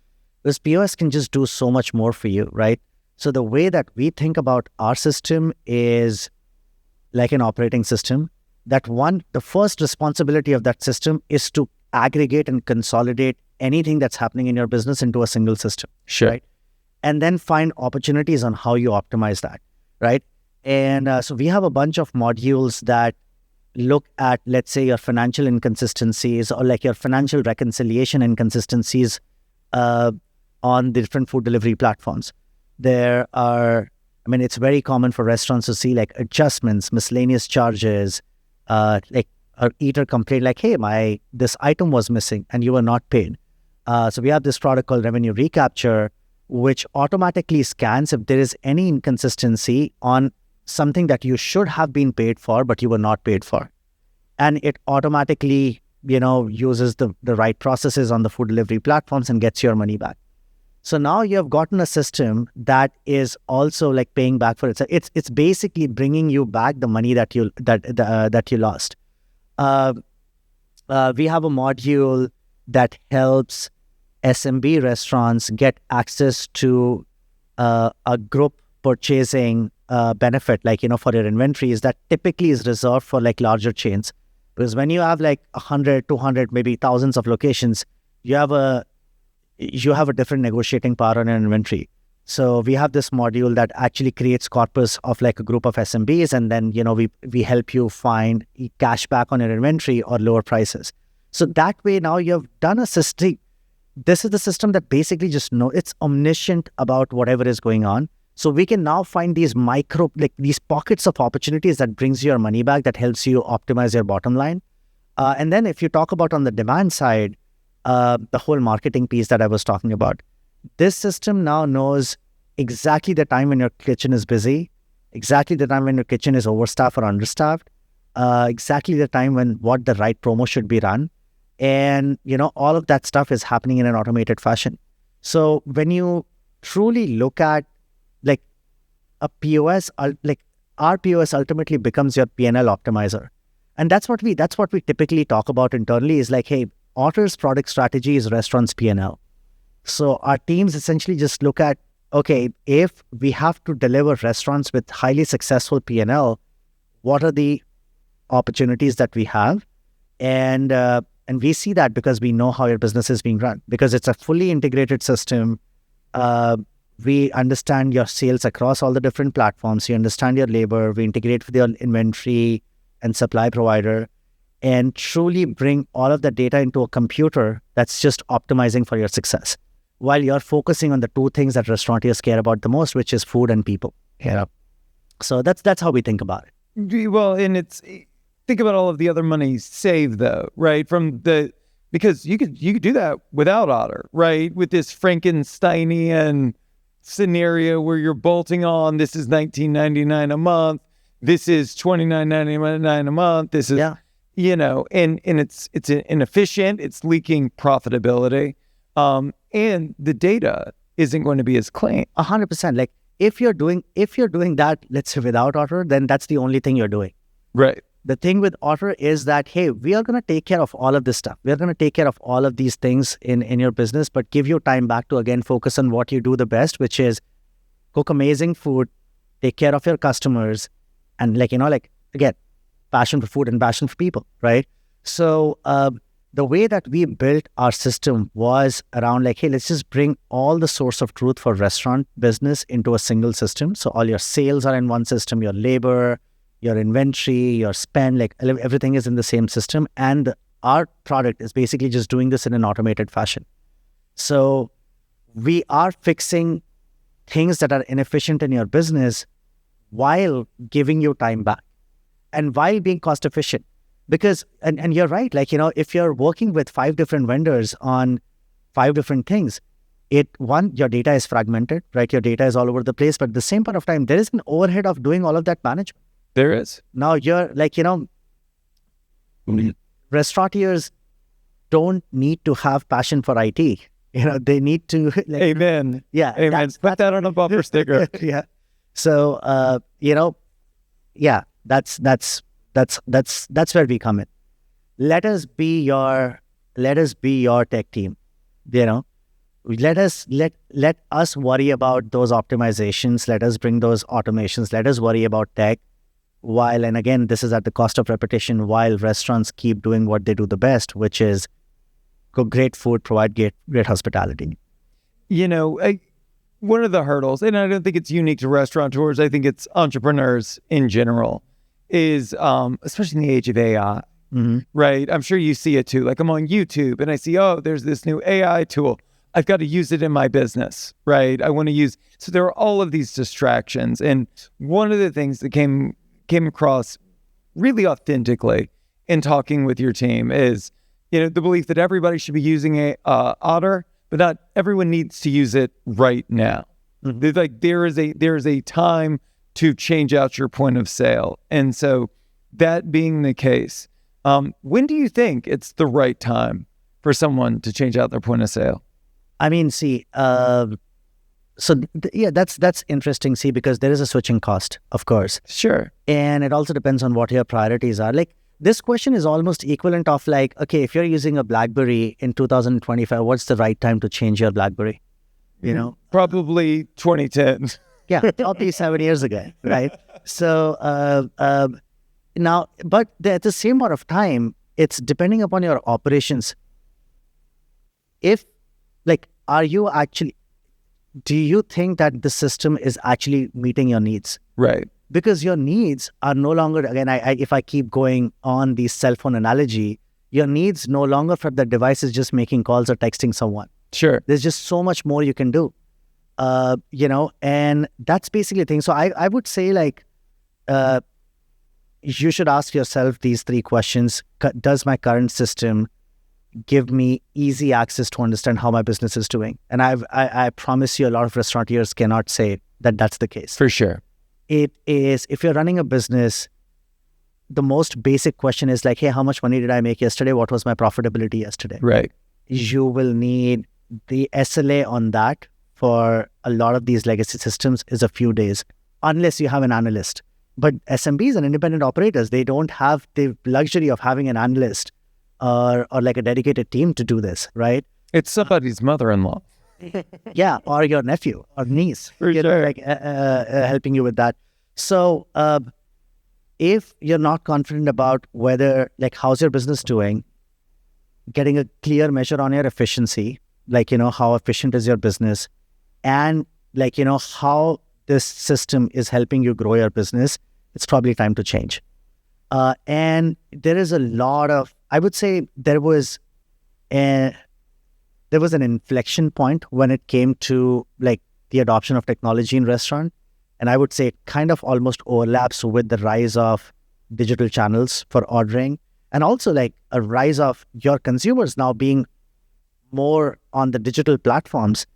This POS can just do so much more for you, right? So the way that we think about our system is like an operating system. The first responsibility of that system is to aggregate and consolidate anything that's happening in your business into a single system. Sure. Right? And then find opportunities on how you optimize that, right? And so we have a bunch of modules that look at, let's say, your financial inconsistencies or like your financial reconciliation inconsistencies on the different food delivery platforms. There are, it's very common for restaurants to see like adjustments, miscellaneous charges, like an eater complaint like, hey, this item was missing and you were not paid. So we have this product called Revenue Recapture, which automatically scans if there is any inconsistency on something that you should have been paid for, but you were not paid for. And it automatically, uses the right processes on the food delivery platforms and gets your money back. So now you have gotten a system that is also like paying back for itself. It's basically bringing you back the money that you lost. We have a module that helps SMB restaurants get access to a group purchasing benefit, like, for your inventories that typically is reserved for like larger chains. Because when you have like 100, 200, maybe thousands of locations, you have a different negotiating power on your inventory. So we have this module that actually creates corpus of like a group of SMBs, and then, we help you find cash back on your inventory or lower prices. So that way now you have done a system. This is the system that basically just it's omniscient about whatever is going on. So we can now find these these pockets of opportunities that brings your money back, that helps you optimize your bottom line. And then if you talk about on the demand side, the whole marketing piece that I was talking about, this system now knows exactly the time when your kitchen is busy, exactly the time when your kitchen is overstaffed or understaffed, exactly the time when what the right promo should be run. And, all of that stuff is happening in an automated fashion. So when you truly look at like a POS, like our POS ultimately becomes your P&L optimizer. And that's what we typically talk about internally is like, hey, Otter's product strategy is restaurants P&L. So our teams essentially just look at, okay, if we have to deliver restaurants with highly successful P&L, what are the opportunities that we have? And And we see that because we know how your business is being run, because it's a fully integrated system. We understand your sales across all the different platforms. You understand your labor. We integrate with your inventory and supply provider, and truly bring all of the data into a computer that's just optimizing for your success, while you're focusing on the two things that restaurateurs care about the most, which is food and people. So that's how we think about it. Well, and think about all of the other money saved, though, right? Because you could do that without Otter, right? With this Frankensteinian scenario where you're bolting on, this is $19.99 a month, this is $29.99 a month, this is, and it's inefficient, it's leaking profitability, and the data isn't going to be as clean. 100%. Like if you're doing that, let's say without Otter, then that's the only thing you're doing. Right. The thing with Otter is that, hey, we are going to take care of all of this stuff. We are going to take care of all of these things in your business, but give you time back to, again, focus on what you do the best, which is cook amazing food, take care of your customers, and again, passion for food and passion for people, right? So the way that we built our system was around hey, let's just bring all the source of truth for restaurant business into a single system. So all your sales are in one system, your labor, your inventory, your spend, everything is in the same system. And our product is basically just doing this in an automated fashion. So we are fixing things that are inefficient in your business while giving you time back and while being cost efficient. Because, and you're right, if you're working with 5 different vendors on 5 different things, your data is fragmented, right? Your data is all over the place, but at the same point of time, there is an overhead of doing all of that management. There is. Now you're restaurateurs don't need to have passion for IT. They need to. Amen. Yeah. Amen. Put that on a bumper sticker. Yeah. So, that's where we come in. Let us be your tech team. Let us worry about those optimizations. Let us bring those automations. Let us worry about tech. And again, this is at the cost of repetition, while restaurants keep doing what they do the best, which is cook great food, provide great hospitality. One of the hurdles, and I don't think it's unique to restaurateurs, I think it's entrepreneurs in general, is, especially in the age of AI, right? I'm sure you see it too. I'm on YouTube and I see, there's this new AI tool. I've got to use it in my business, right? I want to use, so there are all of these distractions. And one of the things that came across really authentically in talking with your team is, the belief that everybody should be using Otter, but not everyone needs to use it right now. There is a time to change out your point of sale. And so that being the case, when do you think it's the right time for someone to change out their point of sale? I mean, see, that's interesting, because there is a switching cost, of course. Sure. And it also depends on what your priorities are. This question is almost equivalent of okay, if you're using a BlackBerry in 2025, what's the right time to change your BlackBerry? Probably 2010. Yeah, probably 7 years ago, right? So now, but at the same amount of time, it's depending upon your operations. If, do you think that the system is actually meeting your needs? Right. Because your needs are no longer, again, if I keep going on the cell phone analogy, your needs no longer for the device is just making calls or texting someone. Sure. There's just so much more you can do, and that's basically the thing. So I would say you should ask yourself these 3 questions. Does my current system give me easy access to understand how my business is doing? And I promise you a lot of restaurateurs cannot say that that's the case. For sure. It is, if you're running a business, the most basic question is hey, how much money did I make yesterday? What was my profitability yesterday? Right. You will need the SLA on that for a lot of these legacy systems is a few days, unless you have an analyst. But SMBs and independent operators, they don't have the luxury of having an analyst or a dedicated team to do this, right? It's somebody's mother-in-law. Yeah, or your nephew or niece, For sure. helping you with that. So if you're not confident about whether, how's your business doing, getting a clear measure on your efficiency, like, how efficient is your business, and like, how this system is helping you grow your business, it's probably time to change. And there is a lot of, I would say there was an inflection point when it came to like the adoption of technology in restaurant. And I would say it kind of almost overlaps with the rise of digital channels for ordering, and also like a rise of your consumers now being more on the digital platforms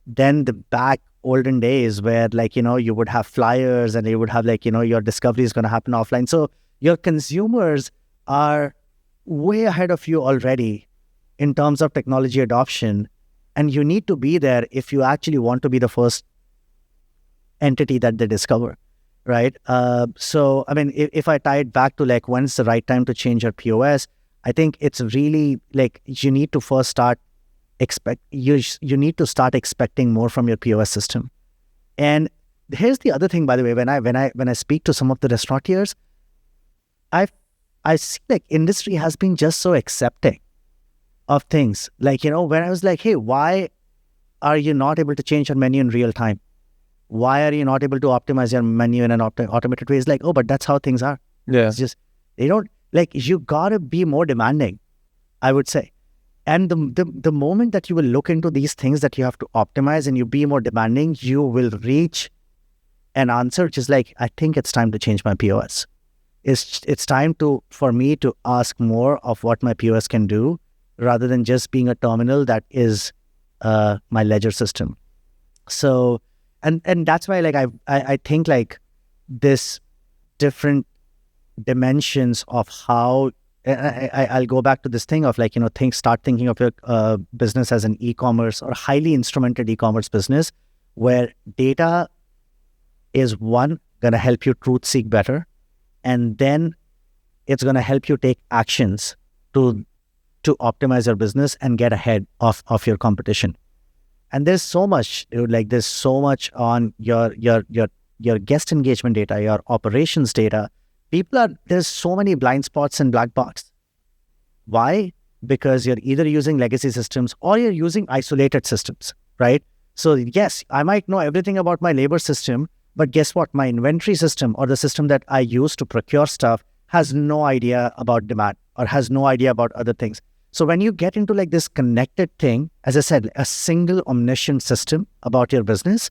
than the back olden days where like, you would have flyers and you would have like, your discovery is going to happen offline. So your consumers are way ahead of you already in terms of technology adoption. And you need to be there if you actually want to be the first entity that they discover, right? So, I mean, if I tie it back to like, when's the right time to change your POS, I think it's really like, you need to first start you need to start expecting more from your POS system. And here's the other thing, by the way, when I speak to some of the restaurateurs, I see like industry has been just so accepting of things. Like, when I was like, hey, why are you not able to change your menu in real time? Why are you not able to optimize your menu in an automated way? It's like, oh, but that's how things are. Yeah. It's just, they don't, like, you gotta be more demanding, I would say. And the moment that you will look into these things that you have to optimize and you be more demanding, you will reach an answer which is like, I think it's time to change my POS. It's time for me to ask more of what my POS can do, rather than just being a terminal that is my ledger system. So, and that's why like I think like this different dimensions of how I'll go back to this thing of like, start thinking of your business as an e-commerce or highly instrumented e-commerce business, where data is one, going to help you truth seek better. And then it's going to help you take actions to optimize your business and get ahead of your competition. And there's so much, dude, like there's so much on your guest engagement data, your operations data. There's so many blind spots and black box. Why? Because you're either using legacy systems or you're using isolated systems, right? So yes, I might know everything about my labor system, but guess what? My inventory system or the system that I use to procure stuff has no idea about demand or has no idea about other things. So when you get into like this connected thing, as I said, a single omniscient system about your business,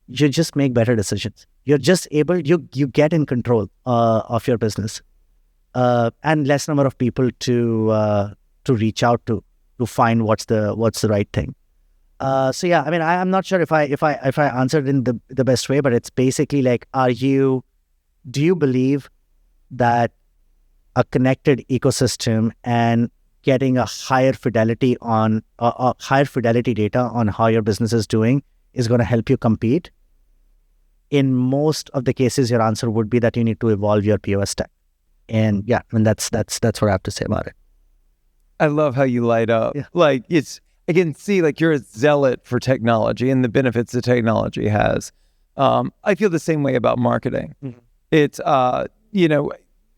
you just make better decisions. You're just able, you get in control of your business, and less number of people to reach out to find what's the right thing. So yeah, I mean, I'm not sure if I answered in the best way, but it's basically like, do you believe that a connected ecosystem and getting a higher fidelity data on how your business is doing is going to help you compete? In most of the cases, your answer would be that you need to evolve your POS stack. And yeah, I mean, that's what I have to say about it. I love how you light up. Yeah. Like I can see like you're a zealot for technology and the benefits that technology has. I feel the same way about marketing. Mm-hmm. It's,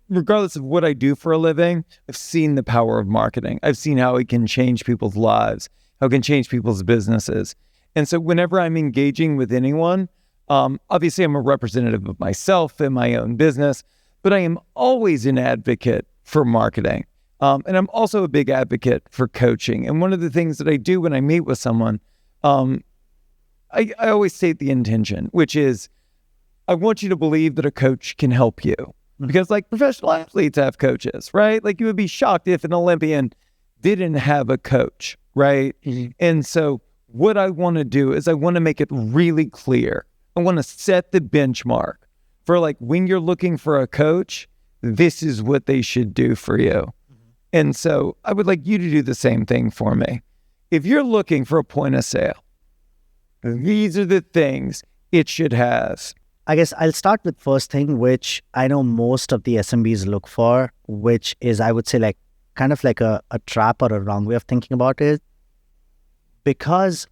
regardless of what I do for a living, I've seen the power of marketing. I've seen how it can change people's lives, how it can change people's businesses. And so whenever I'm engaging with anyone, obviously I'm a representative of myself and my own business, but I am always an advocate for marketing. And I'm also a big advocate for coaching. And one of the things that I do when I meet with someone, I always state the intention, which is I want you to believe that a coach can help you. Mm-hmm. Because like professional athletes have coaches, right? Like you would be shocked if an Olympian didn't have a coach, right? Mm-hmm. And so what I want to do is I want to make it really clear. I want to set the benchmark for like when you're looking for a coach, this is what they should do for you. Mm-hmm. And so I would like you to do the same thing for me. If you're looking for a point of sale, these are the things it should have. I guess I'll start with first thing, which I know most of the SMBs look for, which is, I would say, like kind of like a trap or a wrong way of thinking about it. Because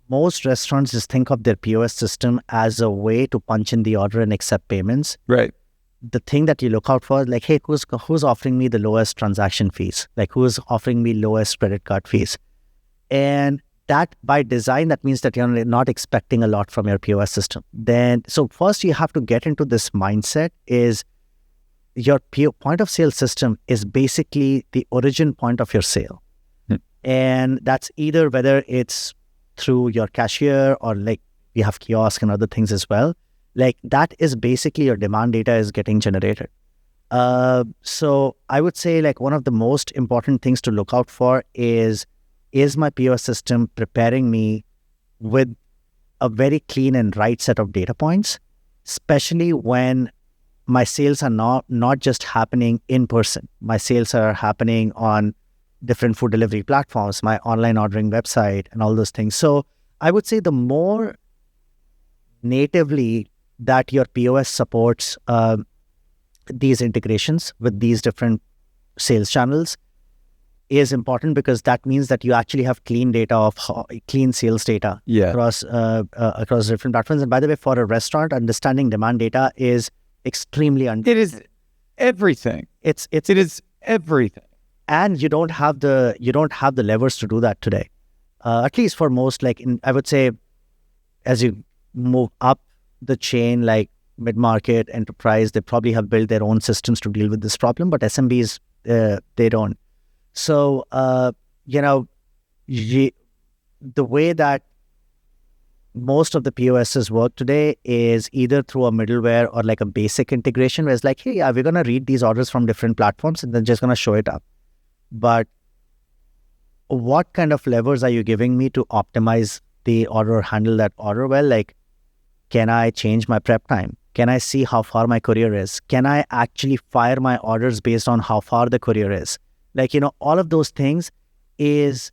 most restaurants just think of their POS system as a way to punch in the order and accept payments. Right. the thing that you look out for, like, hey, who's offering me the lowest transaction fees? Like, who's offering me lowest credit card fees? And that by design, that means that you're not expecting a lot from your POS system. Then, so first you have to get into this mindset is your point of sale system is basically the origin point of your sale. And that's either whether it's through your cashier or like we have kiosk and other things as well. Like that is basically your demand data is getting generated. So I would say like one of the most important things to look out for is my POS system preparing me with a very clean and right set of data points, especially when my sales are not just happening in person. My sales are happening on different food delivery platforms, my online ordering website, and all those things. So I would say the more natively that your POS supports these integrations with these different sales channels is important, because that means that you actually have clean sales data across different platforms. And by the way, for a restaurant, understanding demand data is extremely It is everything. It is everything. And you don't have the levers to do that today. At least for most, I would say, as you move up the chain, like mid-market, enterprise, they probably have built their own systems to deal with this problem, but SMBs, they don't. So, the way that most of the POSs work today is either through a middleware or like a basic integration where it's like, hey, we're going to read these orders from different platforms and then just going to show it up. But what kind of levers are you giving me to optimize the order or handle that order well? Like, can I change my prep time? Can I see how far my courier is? Can I actually fire my orders based on how far the courier is? Like, all of those things is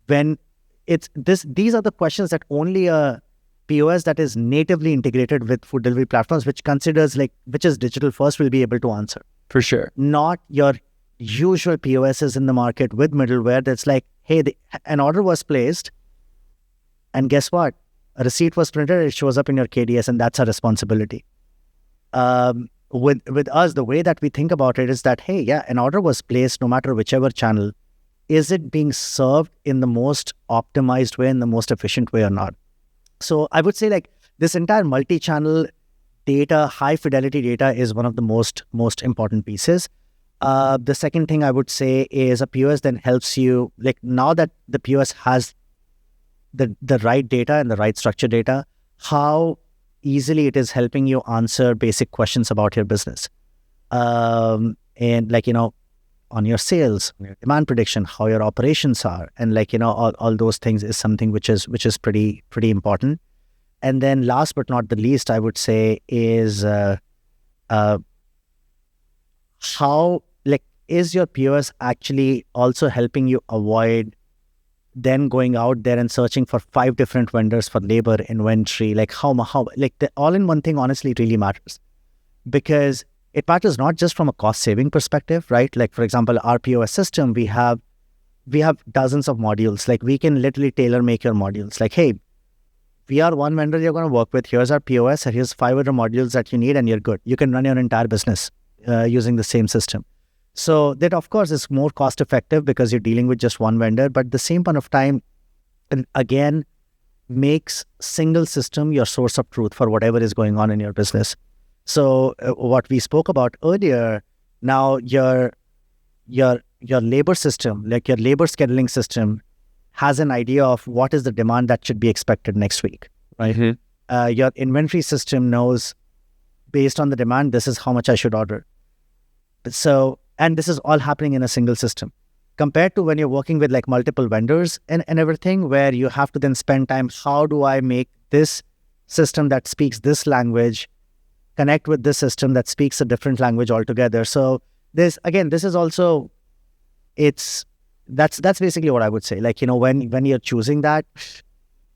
when these are the questions that only a POS that is natively integrated with food delivery platforms, which is digital first, will be able to answer. For sure. Not your usual POSs in the market with middleware that's like, hey, an order was placed, and guess what? A receipt was printed, it shows up in your KDS, and that's our responsibility. With us, the way that we think about it is that, hey, yeah, an order was placed no matter whichever channel. Is it being served in the most optimized way, in the most efficient way or not? So I would say like this entire multi-channel data, high fidelity data is one of the most important pieces. The second thing I would say is a POS then helps you, like now that the POS has the right data and the right structured data, how easily it is helping you answer basic questions about your business. And like, on your sales, your demand prediction, how your operations are, and like, all those things is something which is pretty important. And then last but not the least, I would say is how, like, is your POS actually also helping you avoid then going out there and searching for 5 different vendors for labor, inventory, like how like the all-in-one thing honestly really matters, because it matters not just from a cost saving perspective, right? Like, for example, our POS system, we have dozens of modules. Like, we can literally tailor make your modules. Like, hey, we are one vendor you're going to work with. Here's our POS, and here's 5 other modules that you need, and you're good. You can run your entire business using the same system. So that, of course, is more cost effective because you're dealing with just one vendor, but at the same point of time, again, makes single system your source of truth for whatever is going on in your business. So what we spoke about earlier, now your labor system, like your labor scheduling system, has an idea of what is the demand that should be expected next week, right? Mm-hmm. Your inventory system knows, based on the demand, this is how much I should order. So, and this is all happening in a single system. Compared to when you're working with like multiple vendors and everything, where you have to then spend time, how do I make this system that speaks this language connect with this system that speaks a different language altogether? So this is also, that's basically what I would say. Like, when you're choosing that,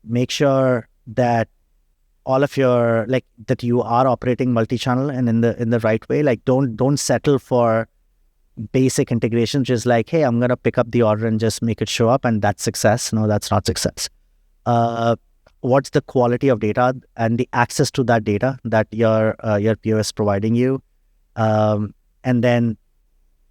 make sure that all of your, like, that you are operating multi-channel and in the right way. Like, don't settle for basic integration, just like, hey, I'm going to pick up the order and just make it show up and that's success. No, that's not success. What's the quality of data and the access to that data that your POS is providing you? And then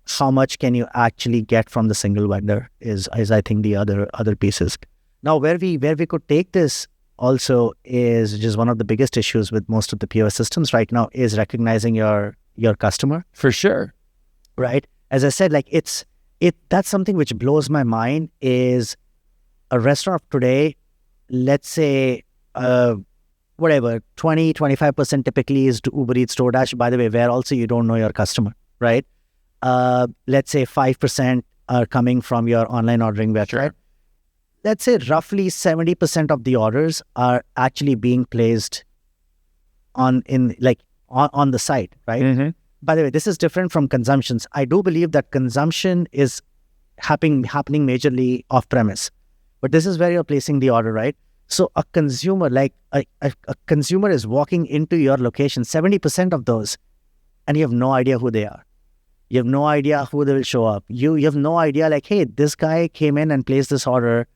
how much can you actually get from the single vendor is I think the other pieces. Now where we could take this also is just one of the biggest issues with most of the POS systems right now is recognizing your customer. For sure. Right? As I said, like that's something which blows my mind is a restaurant today, let's say whatever, 20-25% typically is Uber Eats, DoorDash, by the way, where also you don't know your customer, right? Let's say 5% are coming from your online ordering website. Sure. Let's say roughly 70% of the orders are actually being placed on the site, right? Mm-hmm. By the way, this is different from consumptions. I do believe that consumption is happening majorly off premise, but this is where you're placing the order, right? So a consumer, like a consumer is walking into your location, 70% of those, and you have no idea who they are. You have no idea who they will show up. You have no idea, like, hey, this guy came in and placed this order,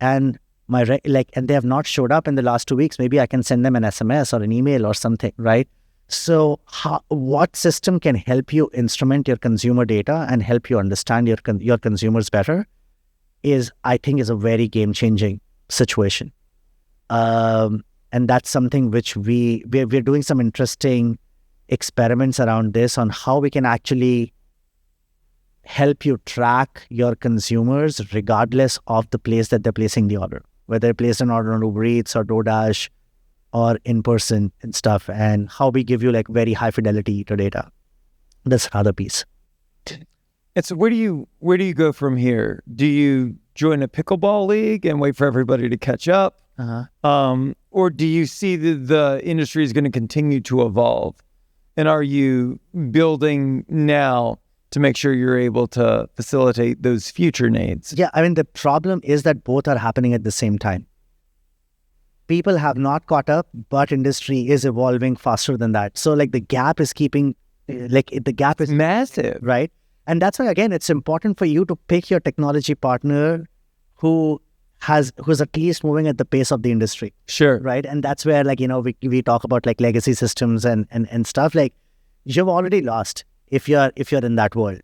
and and they have not showed up in the last 2 weeks. Maybe I can send them an SMS or an email or something, right? So what system can help you instrument your consumer data and help you understand your consumers better I think is a very game-changing situation. And that's something which we're doing some interesting experiments around this on how we can actually help you track your consumers regardless of the place that they're placing the order, whether they placed an order on Uber Eats or DoorDash or in person and stuff, and how we give you like very high fidelity to data. That's another piece. And so where do you go from here? Do you join a pickleball league and wait for everybody to catch up? Or do you see the industry is going to continue to evolve? And are you building now to make sure you're able to facilitate those future needs? Yeah, I mean, the problem is that both are happening at the same time. People have not caught up, but industry is evolving faster than that. So like the gap is massive, right? And that's why, again, it's important for you to pick your technology partner who's at least moving at the pace of the industry. Sure. Right. And that's where, like, we talk about like legacy systems and stuff. Like, you've already lost if you're in that world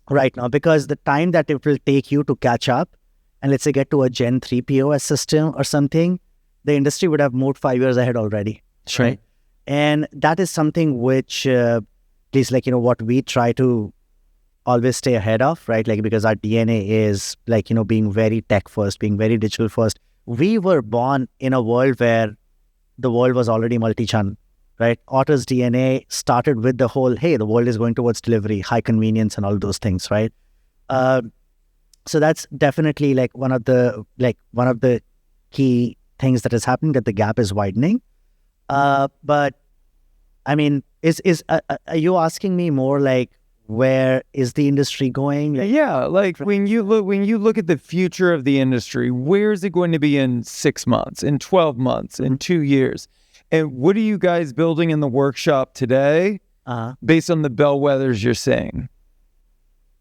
right now, because the time that it will take you to catch up and let's say get to a Gen 3 POS system or something, the industry would have moved 5 years ahead already. Sure. Right. And that is something which is like, what we try to always stay ahead of, right? Like, because our DNA is like, being very tech first, being very digital first. We were born in a world where the world was already multi-channel, right? Otter's DNA started with the whole, hey, the world is going towards delivery, high convenience and all those things, right? So that's definitely like one of the key things that is happening, that the gap is widening. But I mean, are you asking me more like, where is the industry going? Yeah, like when you look at the future of the industry, where is it going to be in 6 months, in 12 months, in 2 years? And what are you guys building in the workshop today based on the bellwethers you're seeing?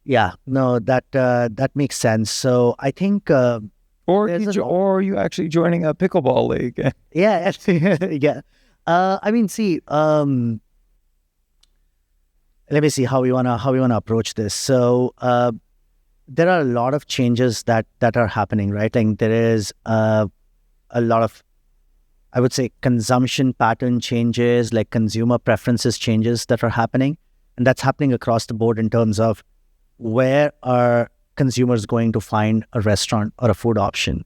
Yeah, no, that makes sense. So I think, or are you actually joining a pickleball league? Yeah, yeah. I mean, see. Let me see how we wanna approach this. So there are a lot of changes that are happening, right? Like there is a lot of, I would say, consumption pattern changes, like consumer preferences changes that are happening, and that's happening across the board in terms of where are consumers going to find a restaurant or a food option,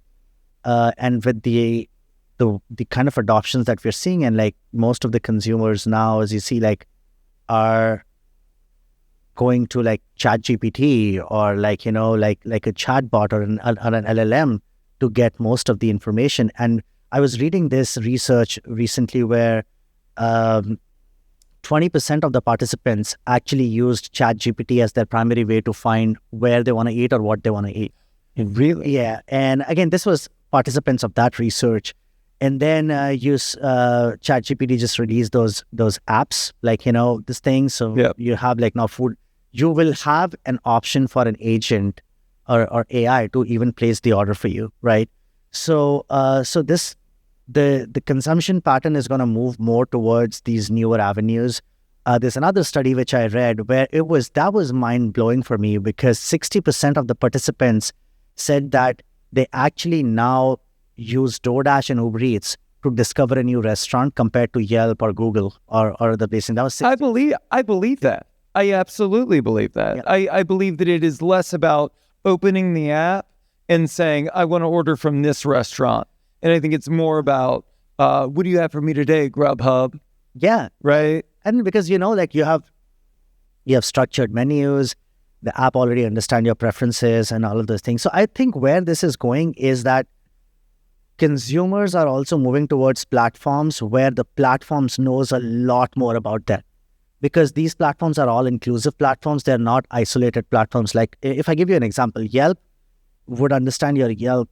and with the kind of adoptions that we're seeing, and like most of the consumers now, as you see, like are going to like ChatGPT or like a chatbot or an LLM to get most of the information. And I was reading this research recently where 20% of the participants actually used ChatGPT as their primary way to find where they want to eat or what they want to eat. Really? Yeah. And again, this was participants of that research. And then ChatGPT just released those apps, like, this thing. So you have like now food. You will have an option for an agent or AI to even place the order for you, right? So the consumption pattern is going to move more towards these newer avenues there's another study which I read where that was mind blowing for me, because 60% of the participants said that they actually now use DoorDash and Uber Eats to discover a new restaurant compared to Yelp or Google or other places. That was 60%. I believe that. I absolutely believe that. Yeah. I believe that it is less about opening the app and saying, I want to order from this restaurant. And I think it's more about, what do you have for me today, Grubhub? Yeah. Right? And because, like you have structured menus, the app already understand your preferences and all of those things. So I think where this is going is that consumers are also moving towards platforms where the platforms knows a lot more about them, because these platforms are all inclusive platforms. They're not isolated platforms. Like if I give you an example, Yelp would understand your Yelp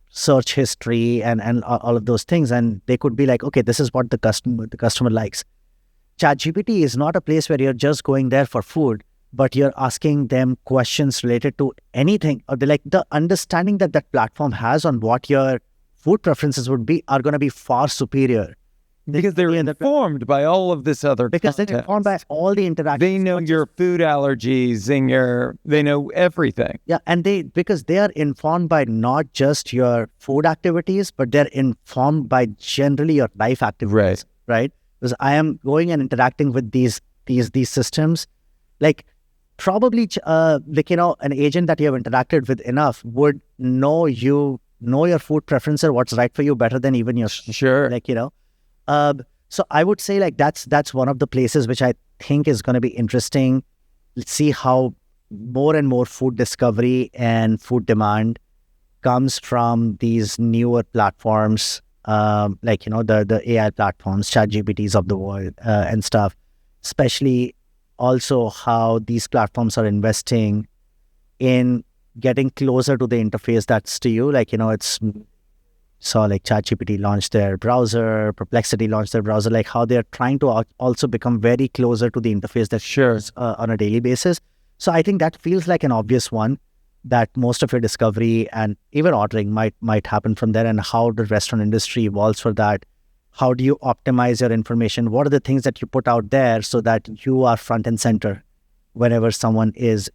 search history and all of those things, and they could be like, okay, this is what the customer likes. ChatGPT is not a place where you're just going there for food, but you're asking them questions related to anything, or the understanding that platform has on what your food preferences would be are going to be far superior. Because they're informed by all of this other Because content. they're informed by all the interactions. They know your food allergies and they know everything. Yeah, and because they are informed by not just your food activities, but they're informed by generally your life activities. Right? Because I am going and interacting with these systems, like probably an agent that you have interacted with enough would know your food preference or what's right for you better than even your Sure. So I would say like that's one of the places which I think is going to be interesting. Let's see how more and more food discovery and food demand comes from these newer platforms, the AI platforms, ChatGPTs of the world and stuff. Especially also how these platforms are investing in getting closer to the interface that's to you. Saw like ChatGPT launched their browser, Perplexity launched their browser, like how they're trying to also become very closer to the interface that shares on a daily basis. So I think that feels like an obvious one, that most of your discovery and even ordering might happen from there, and how the restaurant industry evolves for that. How do you optimize your information? What are the things that you put out there so that you are front and center whenever someone is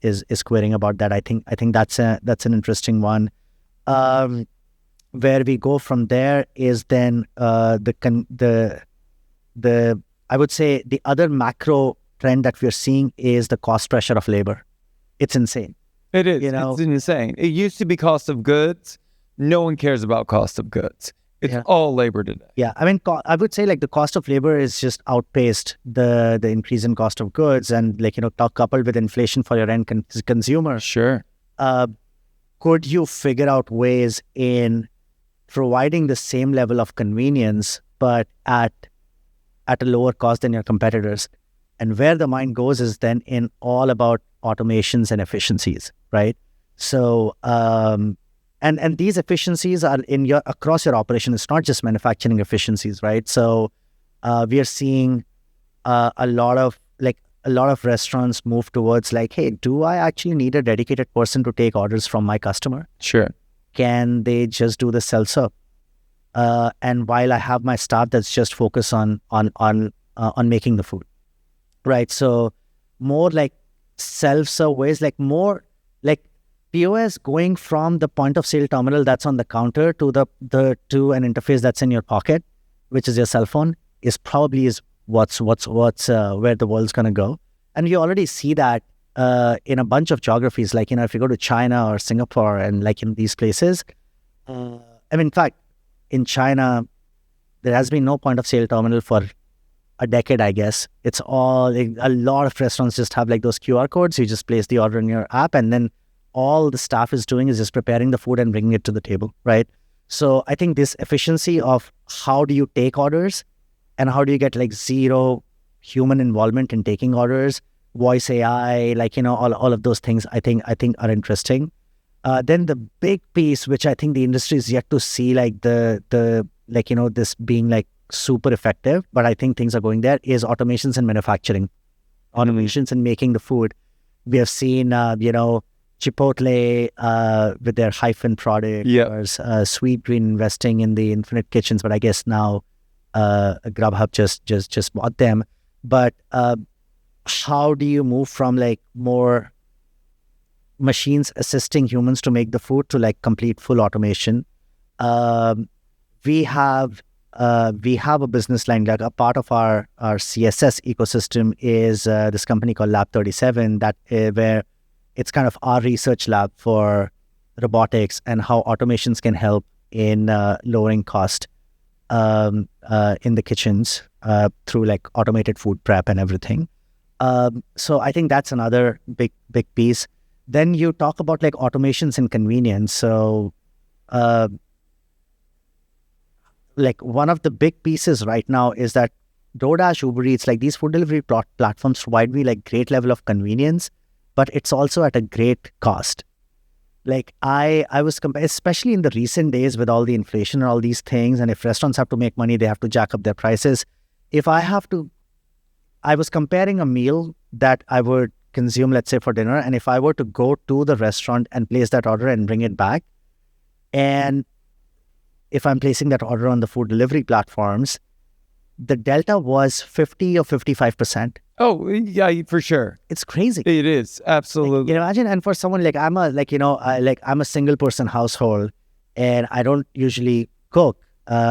querying about that? I think that's an interesting one. Where we go from there is then the I would say the other macro trend that we're seeing is the cost pressure of labor. It's insane. It is. It's insane. It used to be cost of goods. No one cares about cost of goods. It's all labor today. Yeah, I mean, I would say like the cost of labor is just outpaced the increase in cost of goods, and coupled with inflation for your end consumer. Sure. Could you figure out ways in providing the same level of convenience, but at a lower cost than your competitors? And where the mind goes is then in all about automations and efficiencies, right? So, and these efficiencies are across your operation. It's not just manufacturing efficiencies, right? So, we are seeing a lot of restaurants move towards like, hey, do I actually need a dedicated person to take orders from my customer? Sure. Can they just do the self-serve? And while I have my staff that's just focused on making the food, right? So more like self-serve ways, like more like POS going from the point of sale terminal that's on the counter to to an interface that's in your pocket, which is your cell phone, is what's where the world's gonna go. And you already see that in a bunch of geographies, like, if you go to China or Singapore and like in these places, in fact, in China, there has been no point of sale terminal for a decade, I guess. It's all, a lot of restaurants just have like those QR codes. You just place the order in your app, and then all the staff is doing is just preparing the food and bringing it to the table, right? So I think this efficiency of how do you take orders and how do you get like zero human involvement in taking orders, voice AI, all of those things, I think are interesting. Then the big piece, which I think the industry is yet to see, like this being like super effective, but I think things are going there, is automations in manufacturing, automations in making the food. We have seen, Chipotle with their hyphen product, or Sweet Green investing in the Infinite Kitchens, but I guess now Grubhub just bought them. But how do you move from like more machines assisting humans to make the food to like complete full automation? Um, we have a business line, like a part of our CSS ecosystem is this company called Lab 37 that where it's kind of our research lab for robotics and how automations can help in lowering cost in the kitchens through like automated food prep and everything. So I think that's another big piece. Then you talk about like automations and convenience. So uh, like one of the big pieces right now is that DoorDash, Uber Eats, like these food delivery platforms provide me like great level of convenience, but it's also at a great cost. Like I was especially in the recent days with all the inflation and all these things, and if restaurants have to make money, they have to jack up their prices. If I have to, I was comparing a meal that I would consume, let's say for dinner, and if I were to go to the restaurant and place that order and bring it back, and if I'm placing that order on the food delivery platforms, the delta was 50 or 55%. Oh, yeah, for sure. It's crazy. It is. Absolutely. Like, imagine, and for someone like I'm a like, I'm a single person household and I don't usually cook.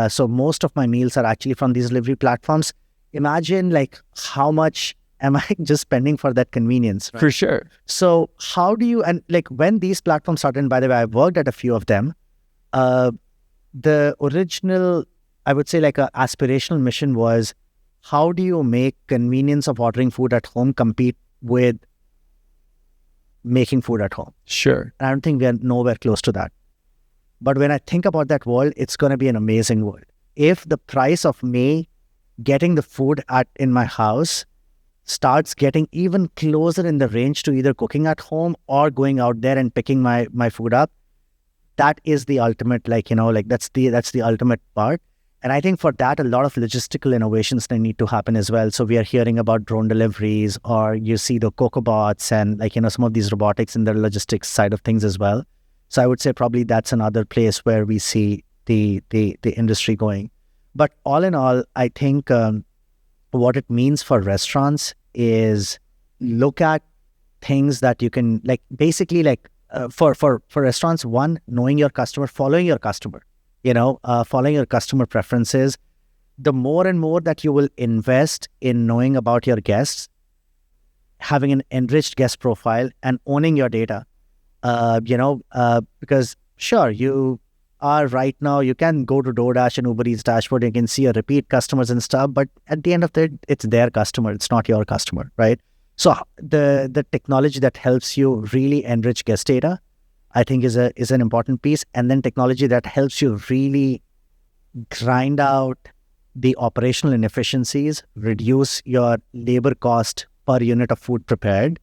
So most of my meals are actually from these delivery platforms. Imagine like how much am I just spending for that convenience? Right? For sure. So how do you, and like when these platforms started, and by the way, I've worked at a few of them, the original, I would say like a aspirational mission was, how do you make convenience of ordering food at home compete with making food at home? Sure. And I don't think we are nowhere close to that. But when I think about that world, it's going to be an amazing world. If the price of me getting the food in my house starts getting even closer in the range to either cooking at home or going out there and picking my food up, that is the ultimate, like, that's the ultimate part. And I think for that, a lot of logistical innovations they need to happen as well. So we are hearing about drone deliveries, or you see the cocobots and like, some of these robotics in the logistics side of things as well. So I would say probably that's another place where we see the industry going. But all in all, I think what it means for restaurants is look at things that you can like basically like for restaurants, one, knowing your customer, following your customer. Following your customer preferences. The more and more that you will invest in knowing about your guests, having an enriched guest profile and owning your data, because sure, you are right now, you can go to DoorDash and Uber Eats dashboard, you can see your repeat customers and stuff, but at the end of the day, it's their customer, it's not your customer, right? So the technology that helps you really enrich guest data, I think is an important piece. And then technology that helps you really grind out the operational inefficiencies, reduce your labor cost per unit of food prepared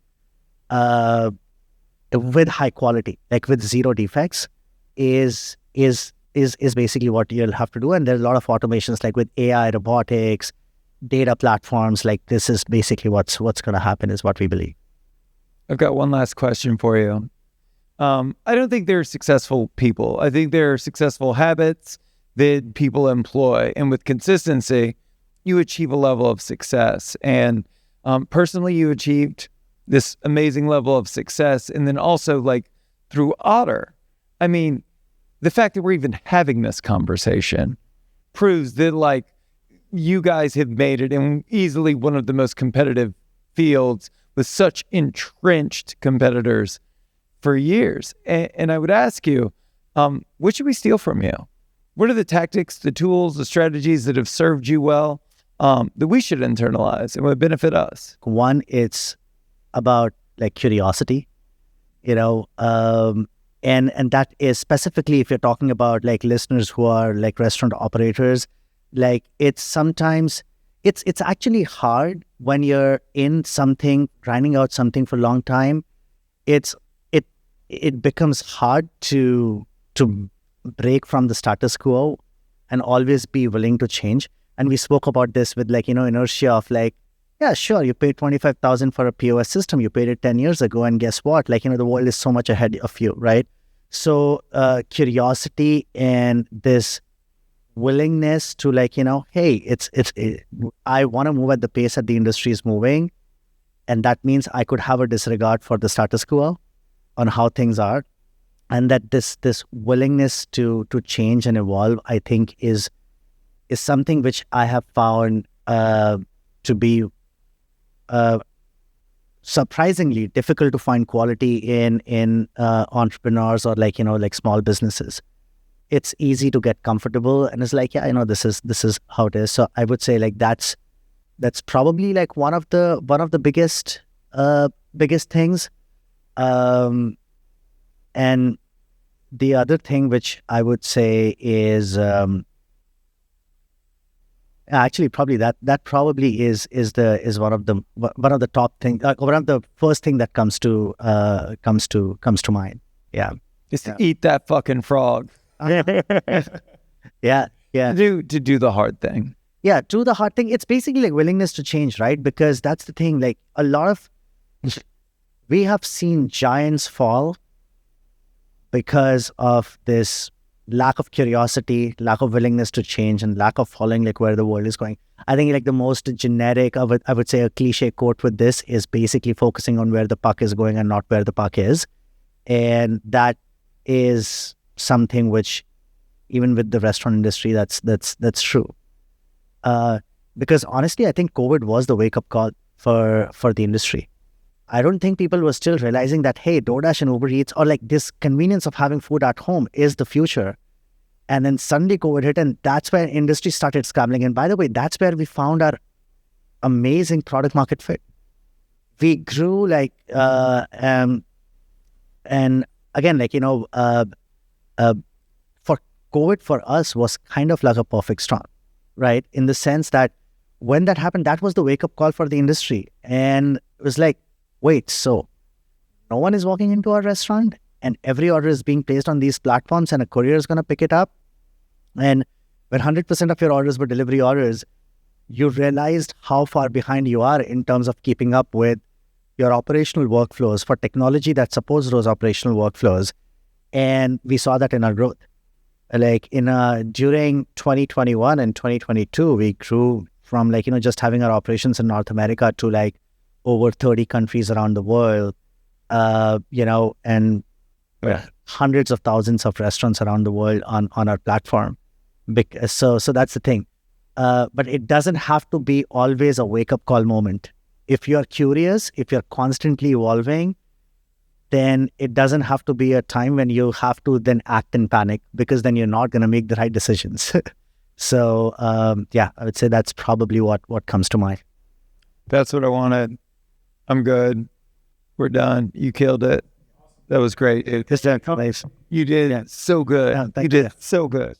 with high quality, like with zero defects, is basically what you'll have to do. And there's a lot of automations like with AI, robotics, data platforms. Like this is basically what's going to happen, is what we believe. I've got one last question for you. I don't think they're successful people. I think they're successful habits that people employ. And with consistency, you achieve a level of success. And personally, you achieved this amazing level of success. And then also like through Otter, I mean, the fact that we're even having this conversation proves that like you guys have made it in easily one of the most competitive fields with such entrenched competitors for years. And I would ask you, what should we steal from you? What are the tactics, the tools, the strategies that have served you well that we should internalize and would benefit us? One, it's about like curiosity, and that is specifically if you're talking about like listeners who are like restaurant operators, like it's sometimes it's actually hard when you're in something, grinding out something for a long time. It becomes hard to break from the status quo and always be willing to change. And we spoke about this with like, inertia of like, yeah, sure, you paid $25,000 for a POS system. You paid it 10 years ago. And guess what? Like, the world is so much ahead of you, right? So curiosity and this willingness to like, hey, I want to move at the pace that the industry is moving. And that means I could have a disregard for the status quo on how things are. And that this willingness to change and evolve, I think is something which I have found to be surprisingly difficult to find quality in entrepreneurs or like small businesses. It's easy to get comfortable, and it's like, yeah, this is how it is. So I would say like that's probably like one of the biggest things. And the other thing which I would say is actually probably that probably is one of the top things, one of the first thing that comes to mind. Yeah, Just eat that fucking frog. yeah. To do the hard thing. Yeah, do the hard thing. It's basically like willingness to change, right? Because that's the thing. Like we have seen giants fall because of this lack of curiosity, lack of willingness to change, and lack of following like where the world is going. I think like the most generic of it, I would say a cliche quote with this is basically focusing on where the puck is going and not where the puck is. And that is something which, even with the restaurant industry, that's true. Because honestly, I think COVID was the wake-up call for the industry. I don't think people were still realizing that, hey, DoorDash and Uber Eats, or like this convenience of having food at home, is the future. And then suddenly COVID hit, and that's where industry started scrambling. And by the way, that's where we found our amazing product market fit. We grew like, and again, like, for COVID for us was kind of like a perfect storm, right? In the sense that when that happened, that was the wake-up call for the industry. And it was like, wait, so no one is walking into our restaurant and every order is being placed on these platforms and a courier is going to pick it up? And when 100% of your orders were delivery orders, you realized how far behind you are in terms of keeping up with your operational workflows for technology that supports those operational workflows. And we saw that in our growth. Like during 2021 and 2022, we grew from like, just having our operations in North America to like over 30 countries around the world, and hundreds of thousands of restaurants around the world on our platform. So that's the thing. But it doesn't have to be always a wake-up call moment. If you're curious, if you're constantly evolving, then it doesn't have to be a time when you have to then act in panic, because then you're not going to make the right decisions. So, I would say that's probably what comes to mind. That's what I wanted. I'm good. We're done. You killed it. That was great. You did so good. Yeah, you did so good.